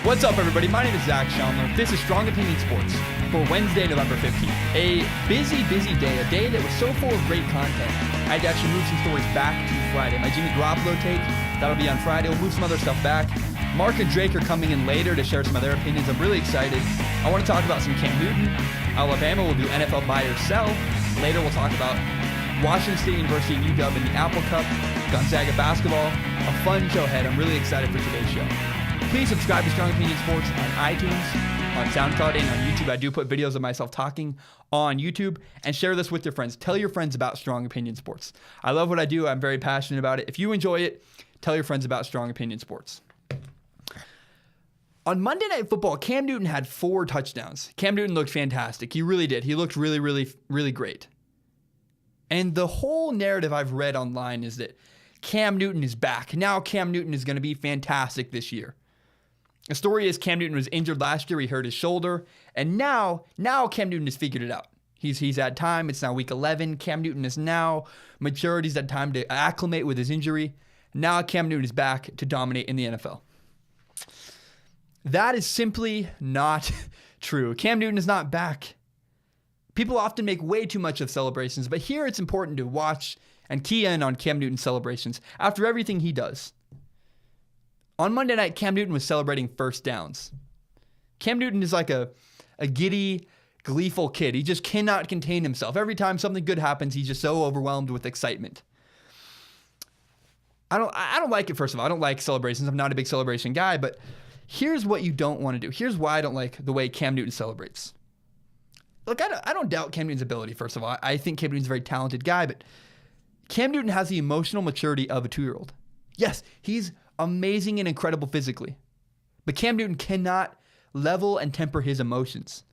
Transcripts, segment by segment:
What's up, everybody? My name is Zach Schaumler. This is Strong Opinion Sports for Wednesday, November 15th. A busy day, a day that was so full of great content. I had to actually move some stories back to Friday. My Jimmy Garoppolo take, that'll be on Friday. We'll move some other stuff back. Marc and Drake are coming in later to share some of their opinions. I'm really excited. I want to talk about some Cam Newton. Alabama will do NFL buy or sell. Later, we'll talk about Washington State University and UW in the Apple Cup, Gonzaga basketball. A fun show ahead. I'm really excited for today's show. Please subscribe to Strong Opinion Sports on iTunes, on SoundCloud, and on YouTube. I do put videos of myself talking on YouTube. And share this with your friends. Tell your friends about Strong Opinion Sports. I love what I do. I'm very passionate about it. If you enjoy it, tell your friends about Strong Opinion Sports. On Monday Night Football, Cam Newton had 4 touchdowns. Cam Newton looked fantastic. He really did. He looked really great. And the whole narrative I've read online is that Cam Newton is back. Now Cam Newton is going to be fantastic this year. The story is Cam Newton was injured last year. He hurt his shoulder. And now Cam Newton has figured it out. He's had time. It's now week 11. Cam Newton is now matured. He's had time to acclimate with his injury. Now Cam Newton is back to dominate in the NFL. That is simply not true. Cam Newton is not back. People often make way too much of celebrations, but here it's important to watch and key in on Cam Newton's celebrations after everything he does. On Monday night, Cam Newton was celebrating first downs. Cam Newton is like a giddy, gleeful kid. He just cannot contain himself. Every time something good happens, he's just so overwhelmed with excitement. I don't like it, first of all. I don't like celebrations. I'm not a big celebration guy, but here's what you don't want to do. Here's why I don't like the way Cam Newton celebrates. Look, I don't doubt Cam Newton's ability, first of all. I think Cam Newton's a very talented guy, but Cam Newton has the emotional maturity of a 2-year-old. Yes, he's amazing and incredible physically, but Cam Newton cannot level and temper his emotions.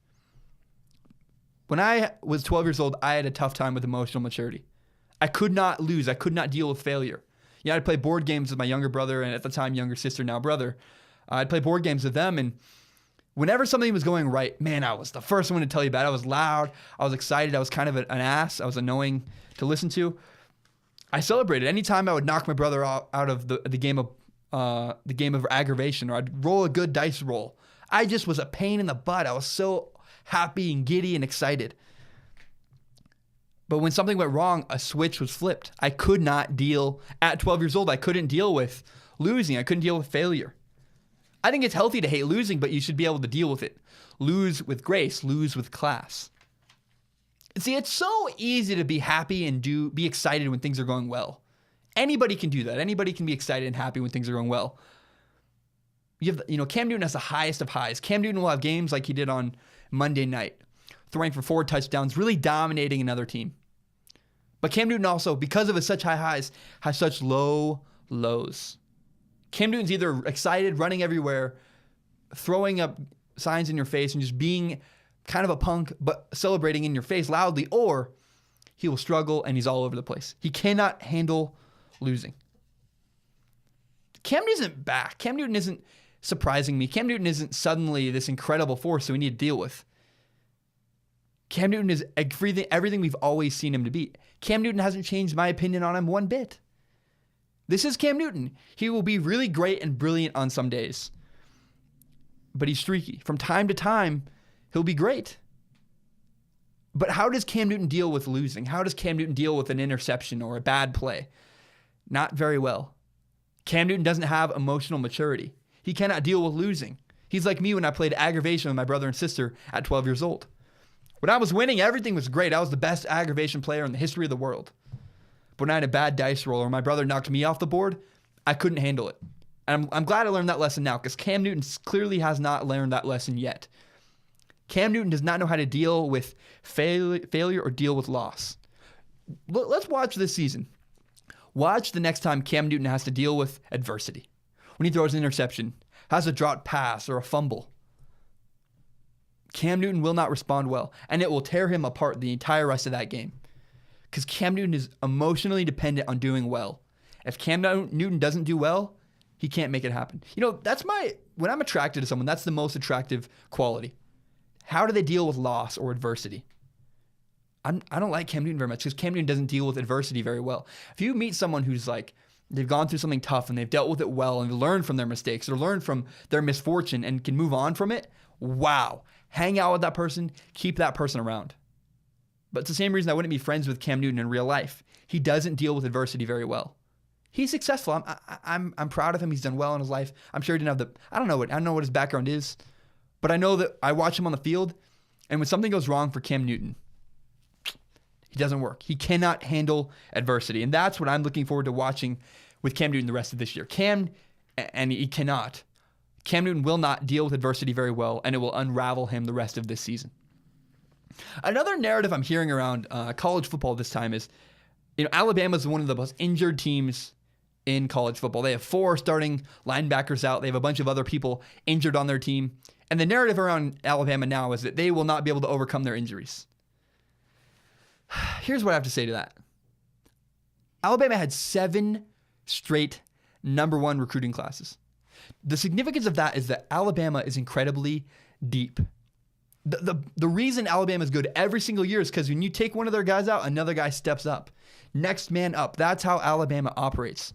When I was 12 years old, I had a tough time with emotional maturity. I could not lose. I could not deal with failure. I'd play board games with my younger brother, and at the time, younger sister, now brother. I'd play board games with them, and whenever something was going right, man, I was the first one to tell you about it. I was loud. I was excited. I was kind of an ass. I was annoying to listen to. I celebrated. Anytime I would knock my brother out of the game of aggravation, or I'd roll a good dice roll, I just was a pain in the butt. I was so happy and giddy and excited. But when something went wrong, a switch was flipped. I could not deal, at 12 years old, I couldn't deal with losing. I couldn't deal with failure. I think it's healthy to hate losing, but you should be able to deal with it. Lose with grace, lose with class. See, it's so easy to be happy and be excited when things are going well. Anybody can do that. Anybody can be excited and happy when things are going well. Cam Newton has the highest of highs. Cam Newton will have games like he did on Monday night, throwing for 4 touchdowns, really dominating another team. But Cam Newton also, because of his such high highs, has such low lows. Cam Newton's either excited, running everywhere, throwing up signs in your face, and just being kind of a punk, but celebrating in your face loudly, or he will struggle and he's all over the place. He cannot handle losing. Cam Newton isn't back. Cam Newton isn't surprising me. Cam Newton isn't suddenly this incredible force that we need to deal with. Cam Newton is everything we've always seen him to be. Cam Newton hasn't changed my opinion on him one bit. This is Cam Newton. He will be really great and brilliant on some days, but he's streaky. From time to time, he'll be great. But how does Cam Newton deal with losing? How does Cam Newton deal with an interception or a bad play? Not very well. Cam Newton doesn't have emotional maturity. He cannot deal with losing. He's like me when I played aggravation with my brother and sister at 12 years old. When I was winning, everything was great. I was the best aggravation player in the history of the world. But when I had a bad dice roll or my brother knocked me off the board, I couldn't handle it. And I'm glad I learned that lesson now, because Cam Newton clearly has not learned that lesson yet. Cam Newton does not know how to deal with failure or deal with loss. Let's watch this season. Watch the next time Cam Newton has to deal with adversity. When he throws an interception, has a dropped pass or a fumble. Cam Newton will not respond well, and it will tear him apart the entire rest of that game. Because Cam Newton is emotionally dependent on doing well. If Cam Newton doesn't do well, he can't make it happen. When I'm attracted to someone, that's the most attractive quality. How do they deal with loss or adversity? I don't like Cam Newton very much, because Cam Newton doesn't deal with adversity very well. If you meet someone who's like they've gone through something tough and they've dealt with it well and learned from their mistakes or learned from their misfortune and can move on from it, wow. Hang out with that person, keep that person around. But it's the same reason I wouldn't be friends with Cam Newton in real life. He doesn't deal with adversity very well. He's successful. I'm proud of him. He's done well in his life. I'm sure he didn't have I don't know what his background is, but I know that I watch him on the field, and when something goes wrong for Cam Newton, he doesn't work. He cannot handle adversity, and that's what I'm looking forward to watching with Cam Newton the rest of this year. He cannot. Cam Newton will not deal with adversity very well, and it will unravel him the rest of this season. Another narrative I'm hearing around college football this time is, Alabama is one of the most injured teams in college football. They have 4 starting linebackers out. They have a bunch of other people injured on their team. And the narrative around Alabama now is that they will not be able to overcome their injuries. Here's what I have to say to that. Alabama had 7 straight number 1 recruiting classes. The significance of that is that Alabama is incredibly deep. The reason Alabama is good every single year is because when you take one of their guys out, another guy steps up. Next man up. That's how Alabama operates.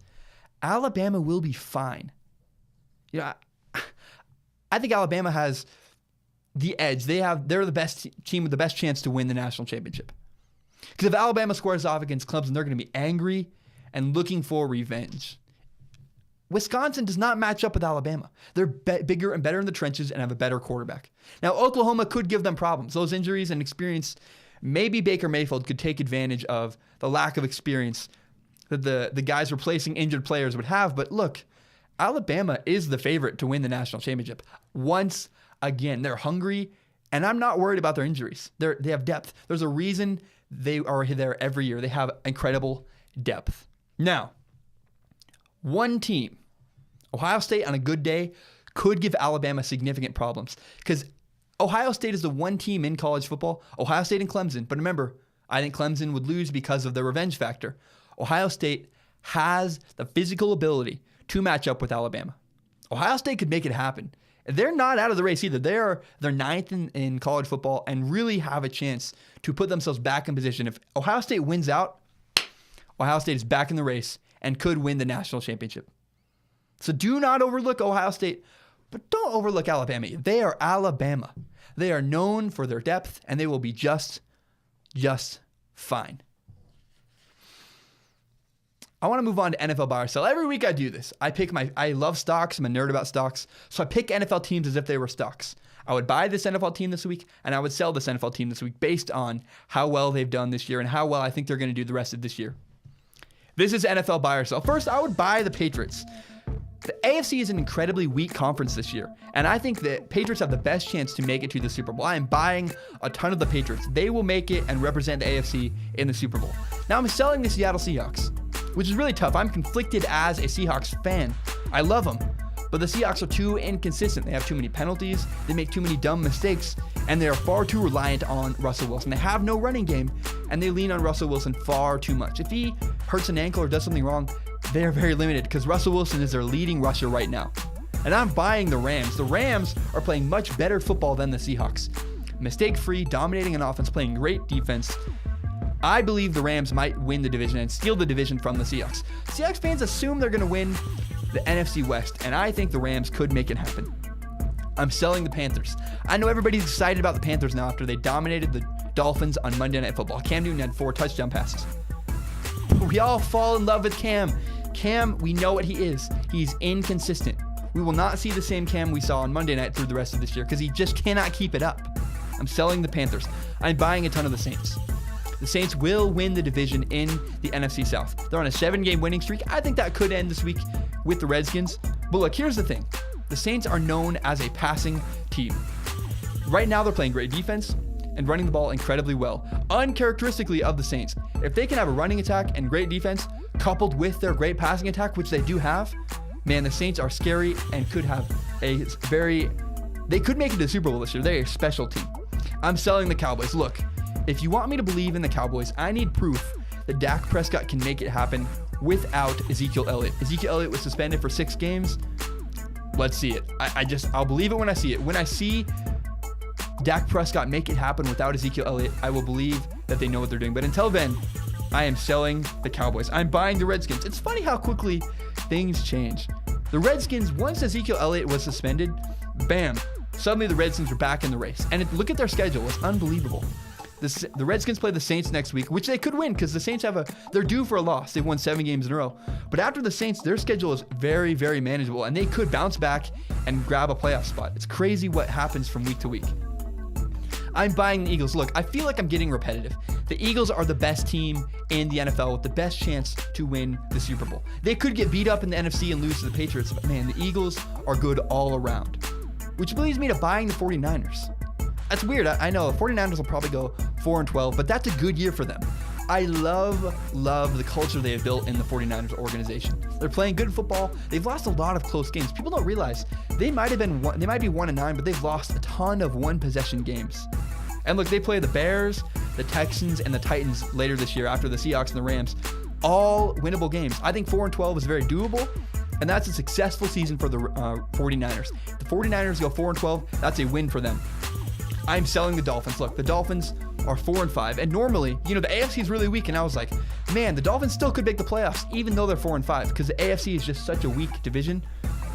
Alabama will be fine. I think Alabama has the edge. They're the best team with the best chance to win the national championship. Because if Alabama squares off against Clemson, they're going to be angry and looking for revenge. Wisconsin does not match up with Alabama. They're bigger and better in the trenches and have a better quarterback. Now, Oklahoma could give them problems. Those injuries and experience, maybe Baker Mayfield could take advantage of the lack of experience that the guys replacing injured players would have. But look, Alabama is the favorite to win the national championship. Once again, they're hungry, and I'm not worried about their injuries. They have depth. There's a reason they are there every year. They have incredible depth. Now, one team, Ohio State on a good day, could give Alabama significant problems because Ohio State is the one team in college football, Ohio State and Clemson. But remember, I think Clemson would lose because of the revenge factor. Ohio State has the physical ability to match up with Alabama. Ohio State could make it happen. They're not out of the race either. They're 9th in college football and really have a chance to put themselves back in position. If Ohio State wins out, Ohio State is back in the race and could win the national championship. So do not overlook Ohio State, but don't overlook Alabama. They are Alabama. They are known for their depth, and they will be just fine. I want to move on to NFL buy or sell. Every week I do this. I love stocks. I'm a nerd about stocks. So I pick NFL teams as if they were stocks. I would buy this NFL team this week, and I would sell this NFL team this week based on how well they've done this year and how well I think they're going to do the rest of this year. This is NFL buy or sell. First, I would buy the Patriots. The AFC is an incredibly weak conference this year, and I think the Patriots have the best chance to make it to the Super Bowl. I am buying a ton of the Patriots. They will make it and represent the AFC in the Super Bowl. Now, I'm selling the Seattle Seahawks, which is really tough. I'm conflicted as a Seahawks fan. I love them, but the Seahawks are too inconsistent. They have too many penalties, they make too many dumb mistakes, and they are far too reliant on Russell Wilson. They have no running game, and they lean on Russell Wilson far too much. If he hurts an ankle or does something wrong, they are very limited because Russell Wilson is their leading rusher right now. And I'm buying the Rams. The Rams are playing much better football than the Seahawks. Mistake-free, dominating an offense, playing great defense. I believe the Rams might win the division and steal the division from the Seahawks. Seahawks fans assume they're going to win the NFC West, and I think the Rams could make it happen. I'm selling the Panthers. I know everybody's excited about the Panthers now after they dominated the Dolphins on Monday Night Football. Cam Newton had 4 touchdown passes. We all fall in love with Cam. Cam, we know what he is. He's inconsistent. We will not see the same Cam we saw on Monday night through the rest of this year because he just cannot keep it up. I'm selling the Panthers. I'm buying a ton of the Saints. The Saints will win the division in the NFC South. They're on a 7-game winning streak. I think that could end this week with the Redskins. But look, here's the thing. The Saints are known as a passing team. Right now, they're playing great defense and running the ball incredibly well. Uncharacteristically of the Saints, if they can have a running attack and great defense coupled with their great passing attack, which they do have, man, the Saints are scary and could have they could make it to the Super Bowl this year. They're a special team. I'm selling the Cowboys. Look, if you want me to believe in the Cowboys, I need proof that Dak Prescott can make it happen without Ezekiel Elliott. Ezekiel Elliott was suspended for 6 games. Let's see it. I'll believe it when I see it. When I see Dak Prescott make it happen without Ezekiel Elliott, I will believe that they know what they're doing. But until then, I am selling the Cowboys. I'm buying the Redskins. It's funny how quickly things change. The Redskins, once Ezekiel Elliott was suspended, bam, suddenly the Redskins were back in the race. And look at their schedule. It's unbelievable. The Redskins play the Saints next week, which they could win because the Saints they're due for a loss. They've won 7 games in a row. But after the Saints, their schedule is very, very manageable, and they could bounce back and grab a playoff spot. It's crazy what happens from week to week. I'm buying the Eagles. Look, I feel like I'm getting repetitive. The Eagles are the best team in the NFL with the best chance to win the Super Bowl. They could get beat up in the NFC and lose to the Patriots, but man, the Eagles are good all around. Which leads me to buying the 49ers. That's weird. I know the 49ers will probably go 4-12, but that's a good year for them. I love the culture they have built in the 49ers organization. They're playing good football. They've lost a lot of close games. People don't realize they might be 1-9, but they've lost a ton of one-possession games. And look, they play the Bears, the Texans, and the Titans later this year after the Seahawks and the Rams. All winnable games. I think 4-12 is very doable, and that's a successful season for the 49ers. If the 49ers go 4-12, that's a win for them. I'm selling the Dolphins. Look, the Dolphins are 4-5, and normally, the AFC is really weak, and I was like, man, the Dolphins still could make the playoffs, even though they're 4-5, because the AFC is just such a weak division.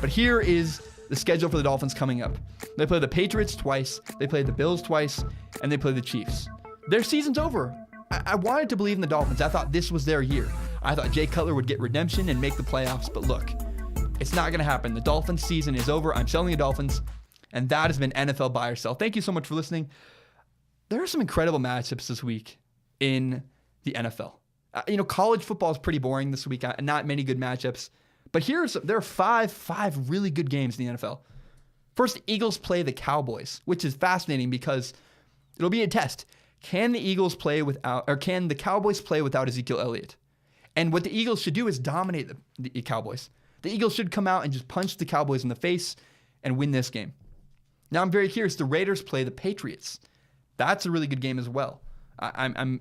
But here is the schedule for the Dolphins coming up. They play the Patriots twice, they play the Bills twice, and they play the Chiefs. Their season's over. I wanted to believe in the Dolphins. I thought this was their year. I thought Jay Cutler would get redemption and make the playoffs, but look, it's not going to happen. The Dolphins season is over. I'm selling the Dolphins. And that has been NFL Buy or Sell. Thank you so much for listening. There are some incredible matchups this week in the NFL. College football is pretty boring this week. Not many good matchups. But there are five really good games in the NFL. First, the Eagles play the Cowboys, which is fascinating because it'll be a test. Can the Cowboys play without Ezekiel Elliott? And what the Eagles should do is dominate the Cowboys. The Eagles should come out and just punch the Cowboys in the face and win this game. Now I'm very curious. The Raiders play the Patriots. That's a really good game as well. The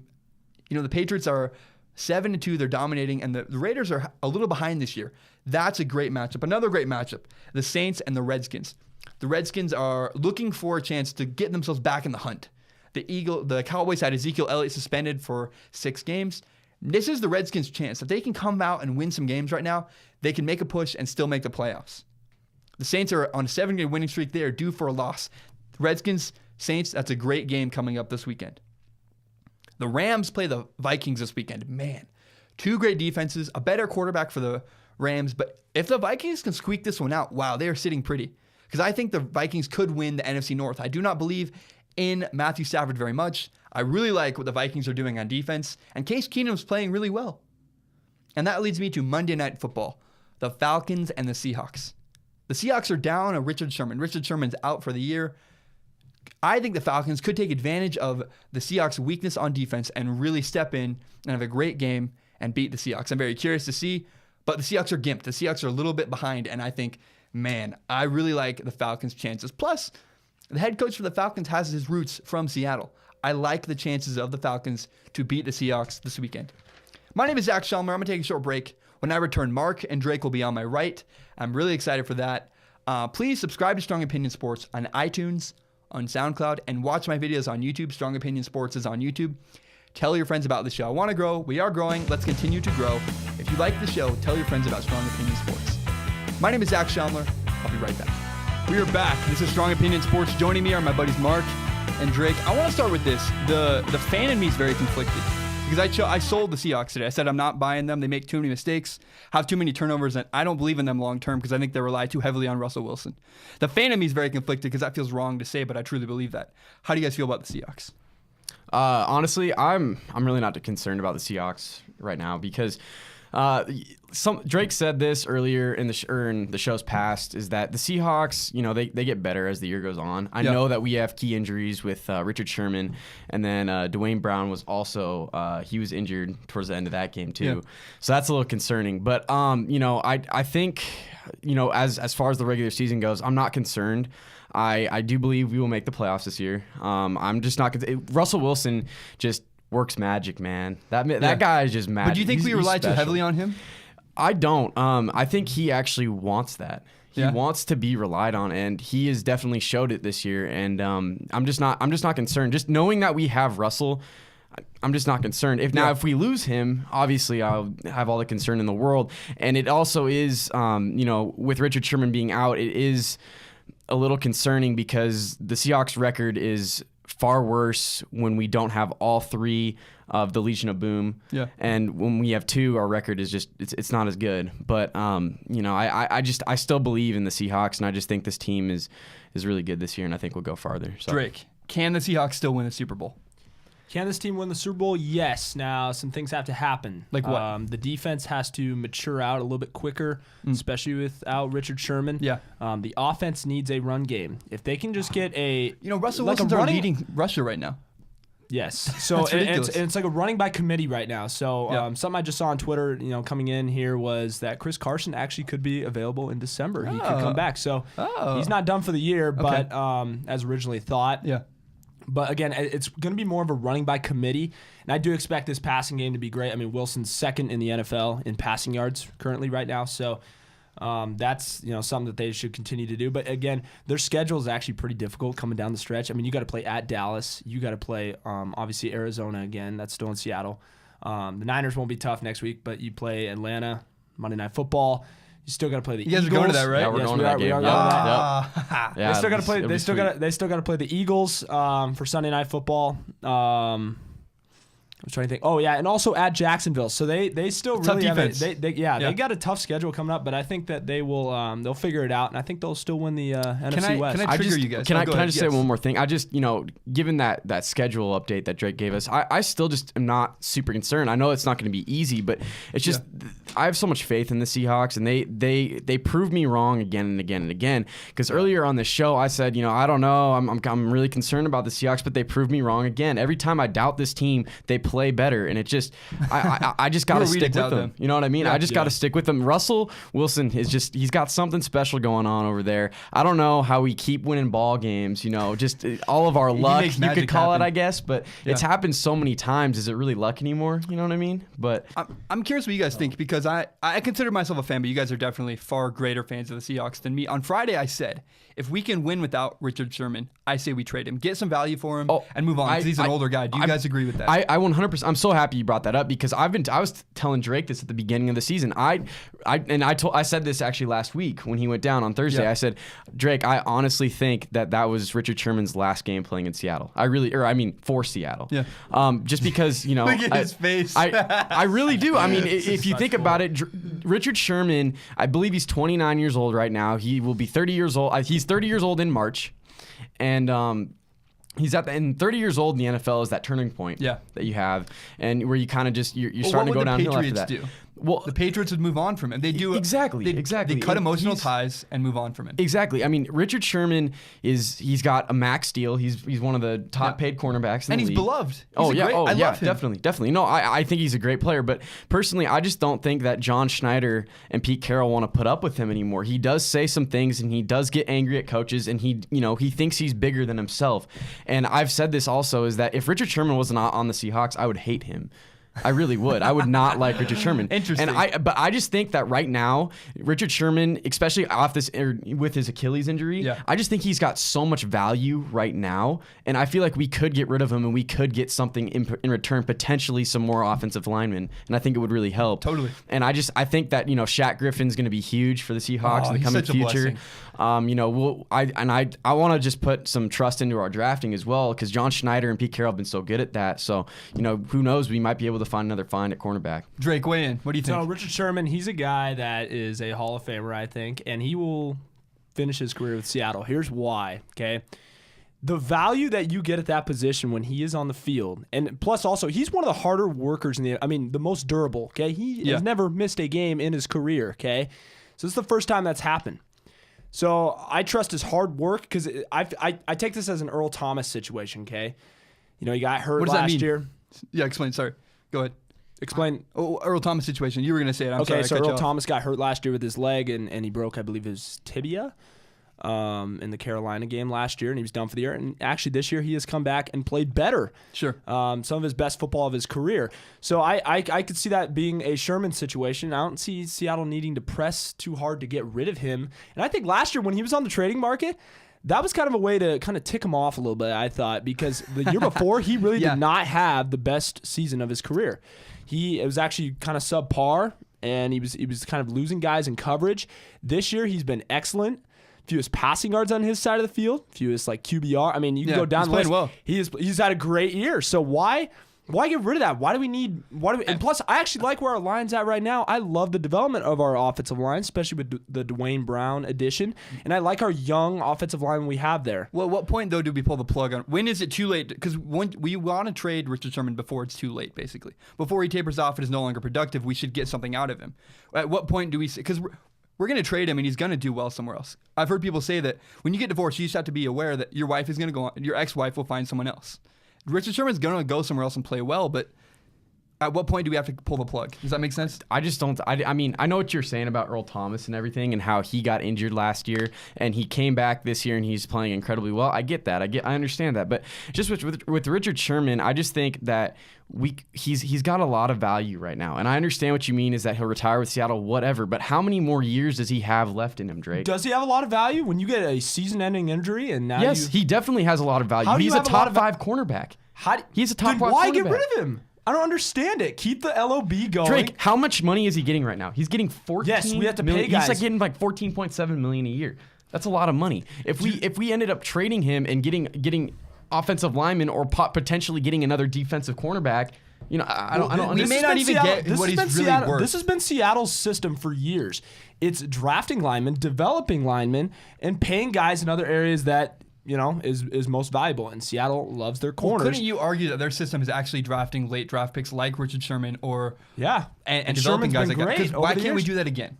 Patriots are 7-2. They're dominating, and the Raiders are a little behind this year. That's a great matchup. Another great matchup: the Saints and the Redskins. The Redskins are looking for a chance to get themselves back in the hunt. The Cowboys had Ezekiel Elliott suspended for 6 games. This is the Redskins' chance. If they can come out and win some games right now, they can make a push and still make the playoffs. The Saints are on a 7-game winning streak. They are due for a loss. Redskins, Saints, that's a great game coming up this weekend. The Rams play the Vikings this weekend. Man, 2 great defenses, a better quarterback for the Rams. But if the Vikings can squeak this one out, wow, they are sitting pretty. Because I think the Vikings could win the NFC North. I do not believe in Matthew Stafford very much. I really like what the Vikings are doing on defense. And Case Keenum's playing really well. And that leads me to Monday Night Football, the Falcons and the Seahawks. The Seahawks are down a Richard Sherman. Richard Sherman's out for the year. I think the Falcons could take advantage of the Seahawks' weakness on defense and really step in and have a great game and beat the Seahawks. I'm very curious to see, but the Seahawks are gimped. The Seahawks are a little bit behind, and I think, man, I really like the Falcons' chances. Plus, the head coach for the Falcons has his roots from Seattle. I like the chances of the Falcons to beat the Seahawks this weekend. My name is Zach Shelmer. I'm going to take a short break. When I return, Marc and Drake will be on my right. I'm really excited for that. Please subscribe to Strong Opinion Sports on iTunes, on SoundCloud, and watch my videos on YouTube. Strong Opinion Sports is on YouTube. Tell your friends about the show. I want to grow. We are growing. Let's continue to grow. If you like the show, tell your friends about Strong Opinion Sports. My name is Zach Shelmer. I'll be right back. We are back. This is Strong Opinion Sports. Joining me are my buddies Marc and Drake. I want to start with this. The fan in me is very conflicted. Because I sold the Seahawks today. I said I'm not buying them. They make too many mistakes, have too many turnovers, and I don't believe in them long term because I think they rely too heavily on Russell Wilson. The fan of me is very conflicted because that feels wrong to say, but I truly believe that. How do you guys feel about the Seahawks? Honestly, I'm really not concerned about the Seahawks right now because Drake said this earlier in the shows past is that the Seahawks, they get better as the year goes on. I know that we have key injuries with Richard Sherman, and then Dwayne Brown was also he was injured towards the end of that game too. Yeah. So that's a little concerning. But I think as far as the regular season goes, I'm not concerned. I do believe we will make the playoffs this year. I'm just not. Russell Wilson just works magic, man. That guy is just magic. But do you think we rely too heavily on him? I don't. I think he actually wants that. He wants to be relied on, and he has definitely showed it this year. And I'm just not concerned. Just knowing that we have Russell, I'm just not concerned. If we lose him, obviously I'll have all the concern in the world. And it also is, with Richard Sherman being out, it is a little concerning because the Seahawks record is far worse when we don't have all three of the Legion of Boom. Yeah. And when we have two, our record is just it's not as good. But I still believe in the Seahawks, and I just think this team is really good this year, and I think we'll go farther. So. Drake, can the Seahawks still win the Super Bowl? Can this team win the Super Bowl? Yes. Now, some things have to happen. Like what? The defense has to mature out a little bit quicker, especially without Richard Sherman. Yeah. The offense needs a run game. If they can just get a... Russell Wilson's our leading rusher right now. Yes. So it's like a running by committee right now. So something I just saw on Twitter, coming in here was that Chris Carson actually could be available in December. He could come back. So he's not done for the year, but as originally thought. Yeah. But again, it's going to be more of a running by committee, and I do expect this passing game to be great. I mean, Wilson's second in the NFL in passing yards currently right now, so that's something that they should continue to do. But again, their schedule is actually pretty difficult coming down the stretch. I mean, you got to play at Dallas, you got to play obviously Arizona again. That's still in Seattle. The Niners won't be tough next week, but you play Atlanta, Monday Night Football. You still got to play the Eagles. You guys are going to that, right? Yeah, we're going to that game. We are going to that. Yeah, They still got to play. They still got to play the Eagles for Sunday Night Football. I'm trying to think. Oh yeah, and also at Jacksonville. So they still really have they got a tough schedule coming up, but I think that they will they'll figure it out, and I think they'll still win the NFC West. Can I trigger you guys? Can I just say one more thing? I just given that schedule update that Drake gave us, I still just am not super concerned. I know it's not going to be easy, but it's just I have so much faith in the Seahawks, and they prove me wrong again and again and again. Because earlier on this show, I said I don't know, I'm really concerned about the Seahawks, but they proved me wrong again. Every time I doubt this team, they play better, and it just I just got to stick with them. You know what I mean? I just got to stick with them. Russell Wilson is he's got something special going on over there. I don't know how we keep winning ball games. Just all of our luck, you could call it, I guess. But it's happened so many times. Is it really luck anymore? You know what I mean? But I'm curious what you guys think, because I consider myself a fan, but you guys are definitely far greater fans of the Seahawks than me. On Friday, I said, if we can win without Richard Sherman, I say we trade him, get some value for him, and move on, because he's an older guy. Do you guys agree with that? I 100%. I'm so happy you brought that up, because I was telling Drake this at the beginning of the season. I said this actually last week when he went down on Thursday. I said, Drake, I honestly think that was Richard Sherman's last game playing in Seattle. For Seattle. Yeah. Just because look at his face. I really do. I mean, if you think about it, Richard Sherman, I believe he's 29 years old right now. He will be 30 years old. He's 30 years old in March, and he's and 30 years old in the NFL is that turning point that you have, and where you kind of just you're starting to go downhill after that. Well, the Patriots would move on from him. They do exactly. They cut emotional ties and move on from him. Exactly. I mean, Richard Sherman he's got a max deal. He's one of the top paid cornerbacks in the league. And he's beloved. I love him. Definitely. No, I think he's a great player, but personally, I just don't think that John Schneider and Pete Carroll want to put up with him anymore. He does say some things, and he does get angry at coaches, and he thinks he's bigger than himself. And I've said this also, is that if Richard Sherman was not on the Seahawks, I would hate him. I really would. I would not like Richard Sherman. Interesting. But I just think that right now, Richard Sherman, especially with his Achilles injury, I just think he's got so much value right now, and I feel like we could get rid of him and we could get something in return, potentially some more offensive linemen, and I think it would really help. Totally. And I think that Shaq Griffin's going to be huge for the Seahawks in the coming future. I want to just put some trust into our drafting as well, because John Schneider and Pete Carroll have been so good at that. So who knows, we might be able to find another find at cornerback. Drake, weigh in. What do you think? So Richard Sherman, he's a guy that is a Hall of Famer, I think, and he will finish his career with Seattle. Here's why, okay? The value that you get at that position when he is on the field, and plus also he's one of the harder workers the most durable, okay? He has never missed a game in his career, okay? So this is the first time that's happened. So I trust his hard work, because I take this as an Earl Thomas situation, okay? He got hurt last year. Yeah, explain. Sorry. Go ahead. Explain. Earl Thomas situation. You were going to say it. I'm sorry. Okay, so Earl Thomas got hurt last year with his leg, and he broke, I believe, his tibia in the Carolina game last year, and he was done for the year. And actually this year he has come back and played better. Sure. Some of his best football of his career. So I could see that being a Sherman situation. I don't see Seattle needing to press too hard to get rid of him. And I think last year when he was on the trading market, that was kind of a way to kind of tick him off a little bit, I thought, because the year before he really did not have the best season of his career. It was actually kind of subpar, and he was kind of losing guys in coverage. This year he's been excellent. Fewest passing yards on his side of the field, fewest like QBR. I mean, you can go down the list. Well. He's had a great year. So why get rid of that? Why do we need? And plus, I actually like where our line's at right now. I love the development of our offensive line, especially with the Dwayne Brown addition, and I like our young offensive line we have there. Well, at what point though do we pull the plug on? When is it too late? Because we want to trade Richard Sherman before it's too late, basically. Before he tapers off and is no longer productive, we should get something out of him. At what point do we? Because we're going to trade him, and he's going to do well somewhere else. I've heard people say that when you get divorced, you just have to be aware that your wife is going to go on, your ex-wife will find someone else. Richard Sherman's going to go somewhere else and play well, but at what point do we have to pull the plug? Does that make sense? I just don't. I mean, I know what you're saying about Earl Thomas and everything, and how he got injured last year, and he came back this year, and he's playing incredibly well. I get that. I understand that. But just with Richard Sherman, I just think that he's got a lot of value right now, and I understand what you mean is that he'll retire with Seattle, whatever. But how many more years does he have left in him, Drake? Does he have a lot of value when you get a season-ending injury? And now yes, he definitely has a lot of value. He's a top 5 cornerback. He's a top 5 cornerback. Why get rid of him? I don't understand it. Keep the LOB going. Drake, how much money is he getting right now? He's getting 14 Yes, we have to million. pay guys. He's like getting like 14.7 million a year. That's a lot of money. If we ended up trading him and getting offensive linemen or potentially getting another defensive cornerback, I don't understand. We may not even get what he's really worth. This has been Seattle's system for years. It's drafting linemen, developing linemen, and paying guys in other areas that is most valuable. And Seattle loves their corners. Couldn't you argue that their system is actually drafting late draft picks like Richard Sherman or and developing Sherman's guys been like that? great Because over why the can't we years. do that again?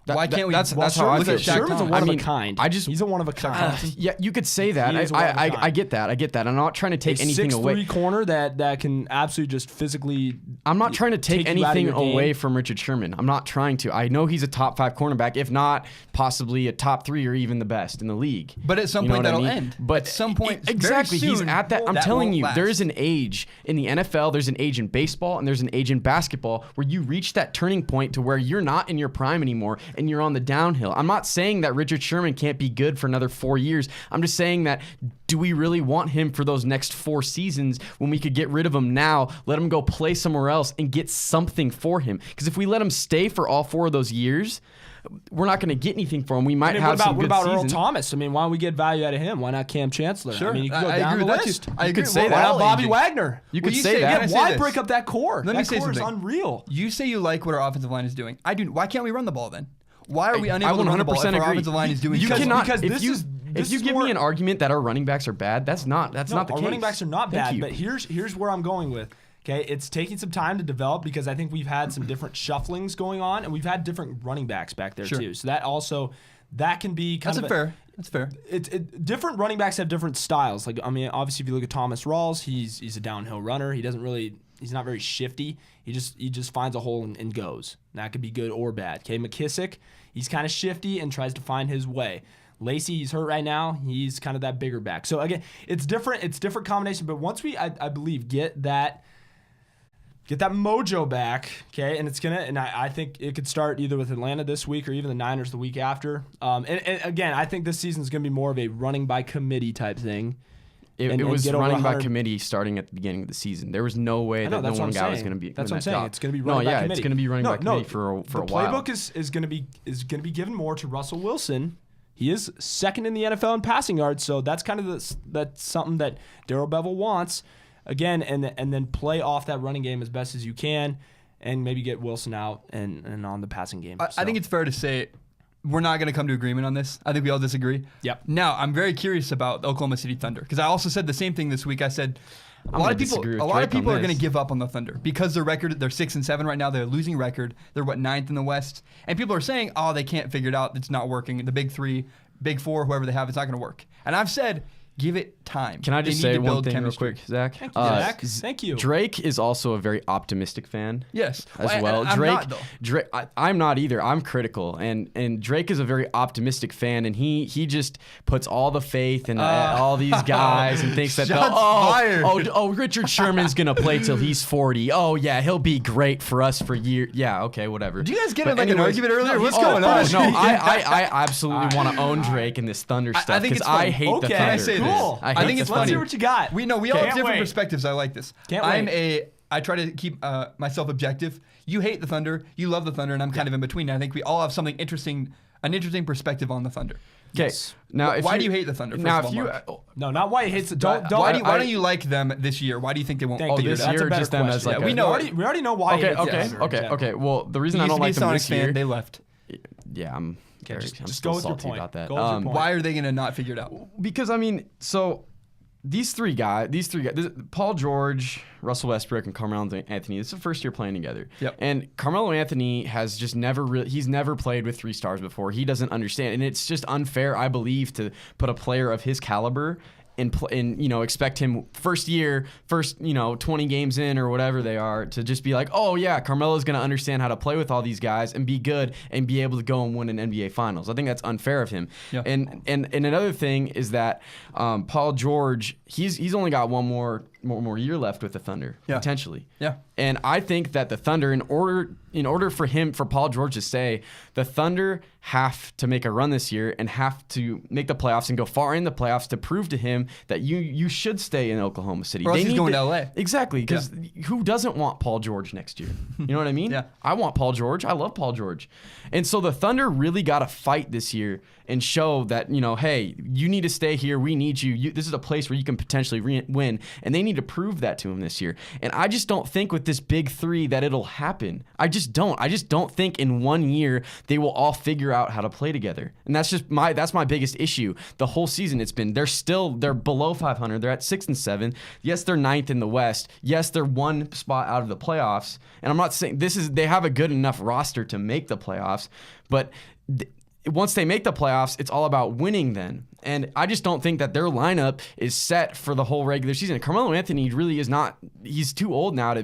Why can't we? That's how I feel. Sherman's a one of a kind. He's a one of a kind. Yeah, you could say that. He is one of a kind. I get that. I'm not trying to take anything away. 6'3" corner that can absolutely just physically. I'm not trying to take you out of anything your game. away from Richard Sherman. I'm not trying to. I know he's a top 5 cornerback, if not possibly a top 3 or even the best in the league. But at some point that'll end. But at some point, exactly, very he's soon, at that. I'm that telling won't you, last. there is an age in the NFL. There's an age in baseball, and there's an age in basketball where you reach that turning point to where you're not in your prime anymore, and you're on the downhill. I'm not saying that Richard Sherman can't be good for another 4 years. I'm just saying that, do we really want him for those next 4 seasons when we could get rid of him now, let him go play somewhere else and get something for him? Because if we let him stay for all 4 of those years, we're not going to get anything for him. We might have some good What about seasons. Earl Thomas? I mean, why don't we get value out of him? Why not Cam Chancellor? Sure. I mean, you can go I down agree the with that list. too. I agree. could say Why that. not Bobby Aging. Wagner? You could you say say- that. yeah, say Why this. break up that core? Let me That say core is something. unreal. You say you like what our offensive line is doing. I do. Why can't we run the ball then? Why are we I unable to run the ball if 100% our agree. offensive line is doing You so cannot. well? because If you give me an argument that our running backs are bad, that's not the Our case. running backs are not Thank bad, you. but here's where I'm going with. Okay, it's taking some time to develop because I think we've had some different shufflings going on, and we've had different running backs back there Sure. too. So that can be kind of fair. That's fair. Different running backs have different styles. Like, I mean, obviously, if you look at Thomas Rawls, he's a downhill runner. He's not very shifty. He just finds a hole and goes. And that could be good or bad. Okay, McKissick, he's kind of shifty and tries to find his way. Lacey, he's hurt right now. He's kind of that bigger back. So again, it's different. It's different combination. But once we, I believe, get that mojo back, okay, and I think it could start either with Atlanta this week or even the Niners the week after. And again, I think this season is going to be more of a running by committee type thing. It was running by committee starting at the beginning of the season. There was no way that one guy was going to be. That's what I'm saying. Job. It's going to be running by committee. It's going to be running by committee for a while. The playbook is going to be given more to Russell Wilson. He is second in the NFL in passing yards, so that's kind of that's something that Darrell Bevel wants. Again, and then play off that running game as best as you can, and maybe get Wilson out and on the passing game. I think it's fair to say we're not going to come to agreement on this. I think we all disagree. Yep. Now, I'm very curious about the Oklahoma City Thunder because I also said the same thing this week. I said a lot of people are going to give up on the Thunder because their record, they're 6-7 right now. They're a losing record. They're 9th in the West, and people are saying, "Oh, they can't figure it out. It's not working. The big 3, big 4, whoever they have, it's not going to work." And I've said, Give it time. Can I They just need say to one build thing chemistry. real quick, Zach? Thank you, Zach. Thank you. Drake is also a very optimistic fan. Yes. As well. I'm Drake, not, though. Drake, I'm not either. I'm critical, and Drake is a very optimistic fan, and he just puts all the faith in all these guys and thinks that Shots fired. Richard Sherman's gonna play till he's 40. Oh yeah, he'll be great for us for years. Yeah, okay, whatever. Did you guys get But in like an anyways- argument earlier? What's Oh, going on? No, I absolutely want to own Drake in this Thunder stuff I think because it's I fun. hate the Okay. Thunder. Can I say this? Cool. I think hate it's the Let's funny. see what you got. We all have Can't different wait. perspectives. I like this. Can't I try to keep myself objective. You hate the Thunder, you love the Thunder, and I'm kind of in between. I think we all have something interesting, an interesting perspective on the Thunder. Okay, now Why do you hate the Thunder? First Now, of all, if you Mark? No, not why he hates it. Don't. Why I- don't you like them this year? Why do you think they won't Thank figure you. it this out? That's a year better just them as question. like Yeah, a- we know. We already know why. Okay, he hates okay, the Thunder in okay, general. okay. Well, the reason He I used don't to be a like them Sonics this year, fan. They left. yeah, I'm just still go with your salty point. about that. Go with your point. Why are they going to not figure it out? Because I mean, so these three guys, Paul George, Russell Westbrook, and Carmelo Anthony. This is the first year playing together. Yep. And Carmelo Anthony has just he's never played with 3 stars before. He doesn't understand, and it's just unfair, I believe, to put a player of his caliber and expect him first 20 games in or whatever they are to just be like, oh yeah, Carmelo's going to understand how to play with all these guys and be good and be able to go and win an NBA Finals. I think that's unfair of him. Yeah. And another thing is that Paul George, he's only got one more year left with the Thunder, potentially. Yeah. And I think that the Thunder, in order for Paul George to stay, the Thunder have to make a run this year and have to make the playoffs and go far in the playoffs to prove to him that you should stay in Oklahoma City. Or else he's need going to LA. Exactly, because who doesn't want Paul George next year? You know what I mean? Yeah. I want Paul George. I love Paul George. And so the Thunder really got to fight this year and show that, hey, you need to stay here. We need you. This is a place where you can potentially win. And they need to prove that to him this year. And I just don't think with this big 3 that it'll happen. I just don't. I just don't think in 1 year they will all figure out how to play together. And that's my biggest issue. The whole season they're below 500. They're at 6 and 7. Yes, they're 9th in the West. Yes, they're 1 spot out of the playoffs. And I'm not saying they have a good enough roster to make the playoffs, but once they make the playoffs, it's all about winning then. And I just don't think that their lineup is set for the whole regular season. Carmelo Anthony really is not. He's too old now to,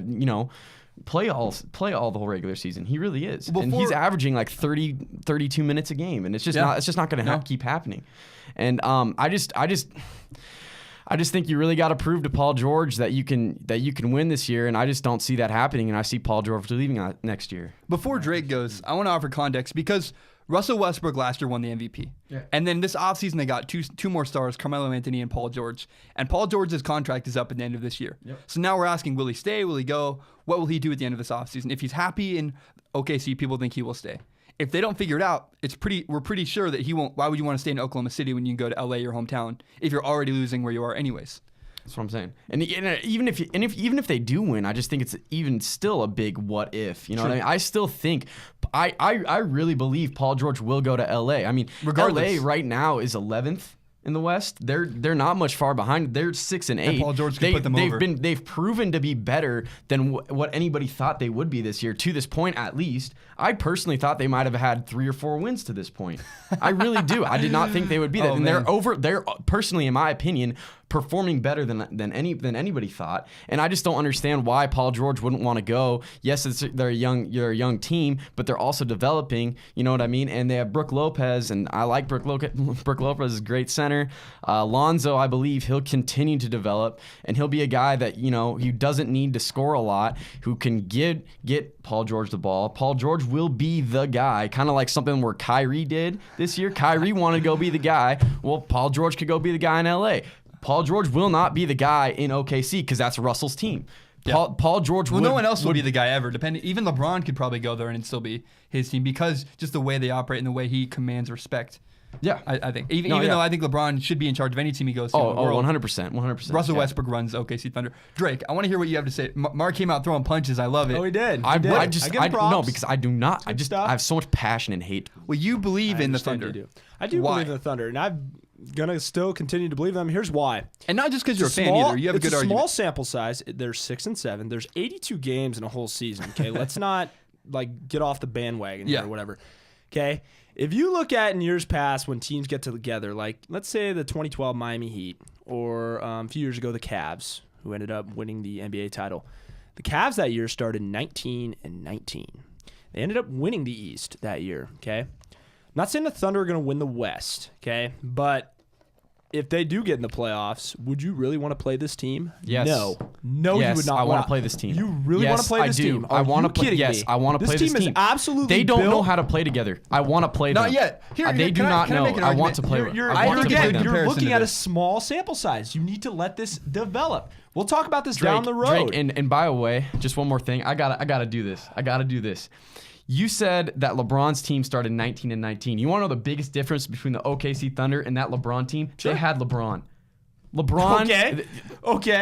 play all the whole regular season. He really is. And he's averaging like 32 minutes a game, and it's just not going to keep happening. And I just think you really got to prove to Paul George that you can win this year, and I just don't see that happening. And I see Paul George leaving next year. Before Drake goes, I want to offer context because Russell Westbrook last year won the MVP. Yeah. And then this offseason they got two more stars, Carmelo Anthony and Paul George. And Paul George's contract is up at the end of this year. Yep. So now we're asking, will he stay? Will he go? What will he do at the end of this offseason? If he's happy in OKC, people think he will stay. If they don't figure it out, we're pretty sure that he won't. Why would you want to stay in Oklahoma City when you can go to LA, your hometown, if you're already losing where you are anyways? That's what I'm saying. And even if they do win, I just think it's even still a big what if. You know what I mean? I still think I really believe Paul George will go to LA. I mean, regardless. LA right now is 11th in the West. They're not much far behind. They're 6 and 8. And Paul George can put them over. They've proven to be better than what anybody thought they would be this year. To this point, at least, I personally thought they might have had 3 or 4 wins to this point. I really do. I did not think they would be that. And they're personally, in my opinion, performing better than anybody thought, and I just don't understand why Paul George wouldn't want to go. Yes, they're a young team, but they're also developing. You know what I mean? And they have Brook Lopez, and I like Brook Lopez. Brook Lopez is a great center. Lonzo, I believe he'll continue to develop, and he'll be a guy that he doesn't need to score a lot, who can get Paul George the ball. Paul George will be the guy, kind of like something where Kyrie did this year. Kyrie wanted to go be the guy. Well, Paul George could go be the guy in LA. Paul George will not be the guy in OKC because that's Russell's team. Yeah. Paul George Well, no one else will be the guy ever. Even LeBron could probably go there and still be his team because just the way they operate and the way he commands respect. Yeah. I think. Even though I think LeBron should be in charge of any team he goes to. 100%. Russell Westbrook runs OKC Thunder. Drake, I want to hear what you have to say. Mark came out throwing punches. I love it. Oh, he did. I give him props. No, because I do not. I have so much passion and hate. Well, you believe in the Thunder. I do Why? believe in the Thunder, and I'm gonna still continue to believe them. Here's why. And not just because you're a fan either. You have a good argument. Small sample size. There's 6 and 7. There's 82 games in a whole season. Okay, let's not get off the bandwagon here or whatever. Okay, If you look at in years past when teams get together, like let's say the 2012 Miami Heat or a few years ago the Cavs, who ended up winning the NBA title. The Cavs that year started 19-19. They ended up winning the East that year, okay? I'm not saying the Thunder are going to win the West, okay? But if they do get in the playoffs, would you really want to play this team? Yes. No, yes, you would not. I want to play this team. You really want to play this team? I want to play. Yes, I want to play this team. This team is absolutely. They don't built. know how to play together. I want to play them. Not yet. They do not know. I want to play. You're looking at a small sample size. You need to let this develop. We'll talk about this down the road. Drake, and by the way, just one more thing. I gotta do this. You said that LeBron's team started 19-19. You want to know the biggest difference between the OKC Thunder and that LeBron team? Sure. They had LeBron. Okay.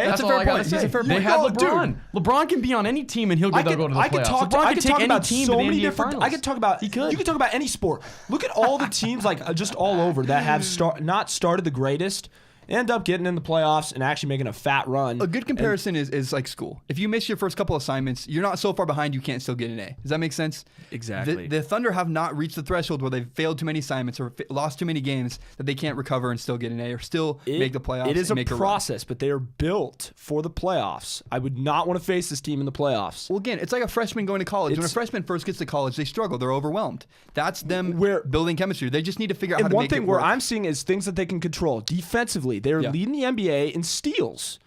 That's a all fair I gotta point. say. He's a fair They point. had No, LeBron. dude. LeBron can be on any team and he'll go to the playoffs. I could talk about team so to the many NBA different. Finals. I could talk about. You could talk about any sport. Look at all the teams like just all over that have not started the greatest, end up getting in the playoffs and actually making a fat run. A good comparison is like school. If you miss your first couple assignments, you're not so far behind you can't still get an A. Does that make sense? Exactly. The Thunder have not reached the threshold where they've failed too many assignments or lost too many games that they can't recover and still get an A or still make the playoffs. It is and a make process, but they are built for the playoffs. I would not want to face this team in the playoffs. Well, again, it's like a freshman going to college. When a freshman first gets to college, they struggle. They're overwhelmed. That's them building chemistry. They just need to figure out how to make it work. And one thing where I'm seeing is things that they can control. Defensively, they're leading the NBA in steals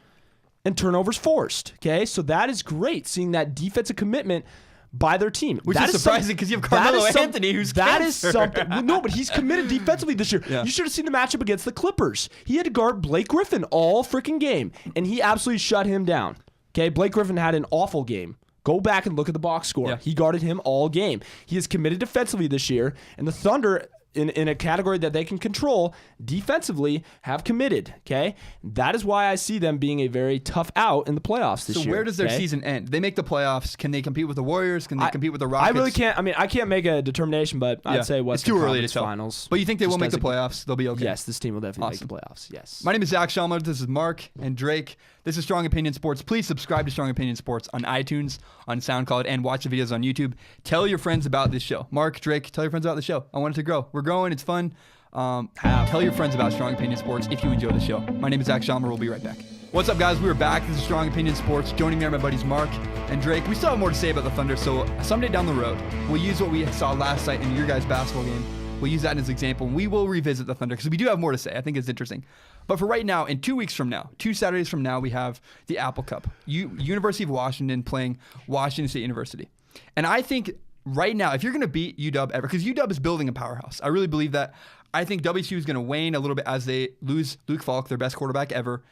and turnovers forced. Okay, so that is great, seeing that defensive commitment by their team. Which is surprising because you have Carmelo Anthony, who's that cancer. is something. Well, no, but he's committed defensively this year. Yeah. You should have seen the matchup against the Clippers. He had to guard Blake Griffin all freaking game, and he absolutely shut him down. Okay, Blake Griffin had an awful game. Go back and look at the box score. Yeah. He guarded him all game. He is committed defensively this year, and the Thunder, in a category that they can control defensively, have committed. Okay, that is why I see them being a very tough out in the playoffs this year. So where does their season end? They make the playoffs. Can they compete with the Warriors? Can they compete with the Rockets? I really can't. I mean, I can't make a determination, but I'd say it's too early to tell. Finals. But you think they will make the doesn't- playoffs? They'll be okay. Yes, this team will definitely make the playoffs. Yes. My name is Zach Shalmer. This is Mark and Drake. This is Strong Opinion Sports. Please subscribe to Strong Opinion Sports on iTunes, on SoundCloud, and watch the videos on YouTube. Tell your friends about this show. Mark, Drake, tell your friends about the show. I want it to grow. We're growing. It's fun. Tell your friends about Strong Opinion Sports if you enjoy the show. My name is Zach Shalmer. We'll be right back. What's up, guys? We're back. This is Strong Opinion Sports. Joining me are my buddies Mark and Drake. We still have more to say about the Thunder, so someday down the road, we'll use what we saw last night in your guys' basketball game. We'll use that as an example, and we will revisit the Thunder because we do have more to say. I think it's interesting. But for right now, in 2 weeks from now, 2 Saturdays from now, we have the Apple Cup. University of Washington playing Washington State University. And I think right now, if you're going to beat UW ever, because UW is building a powerhouse. I really believe that. I think WSU is going to wane a little bit as they lose Luke Falk, their best quarterback ever.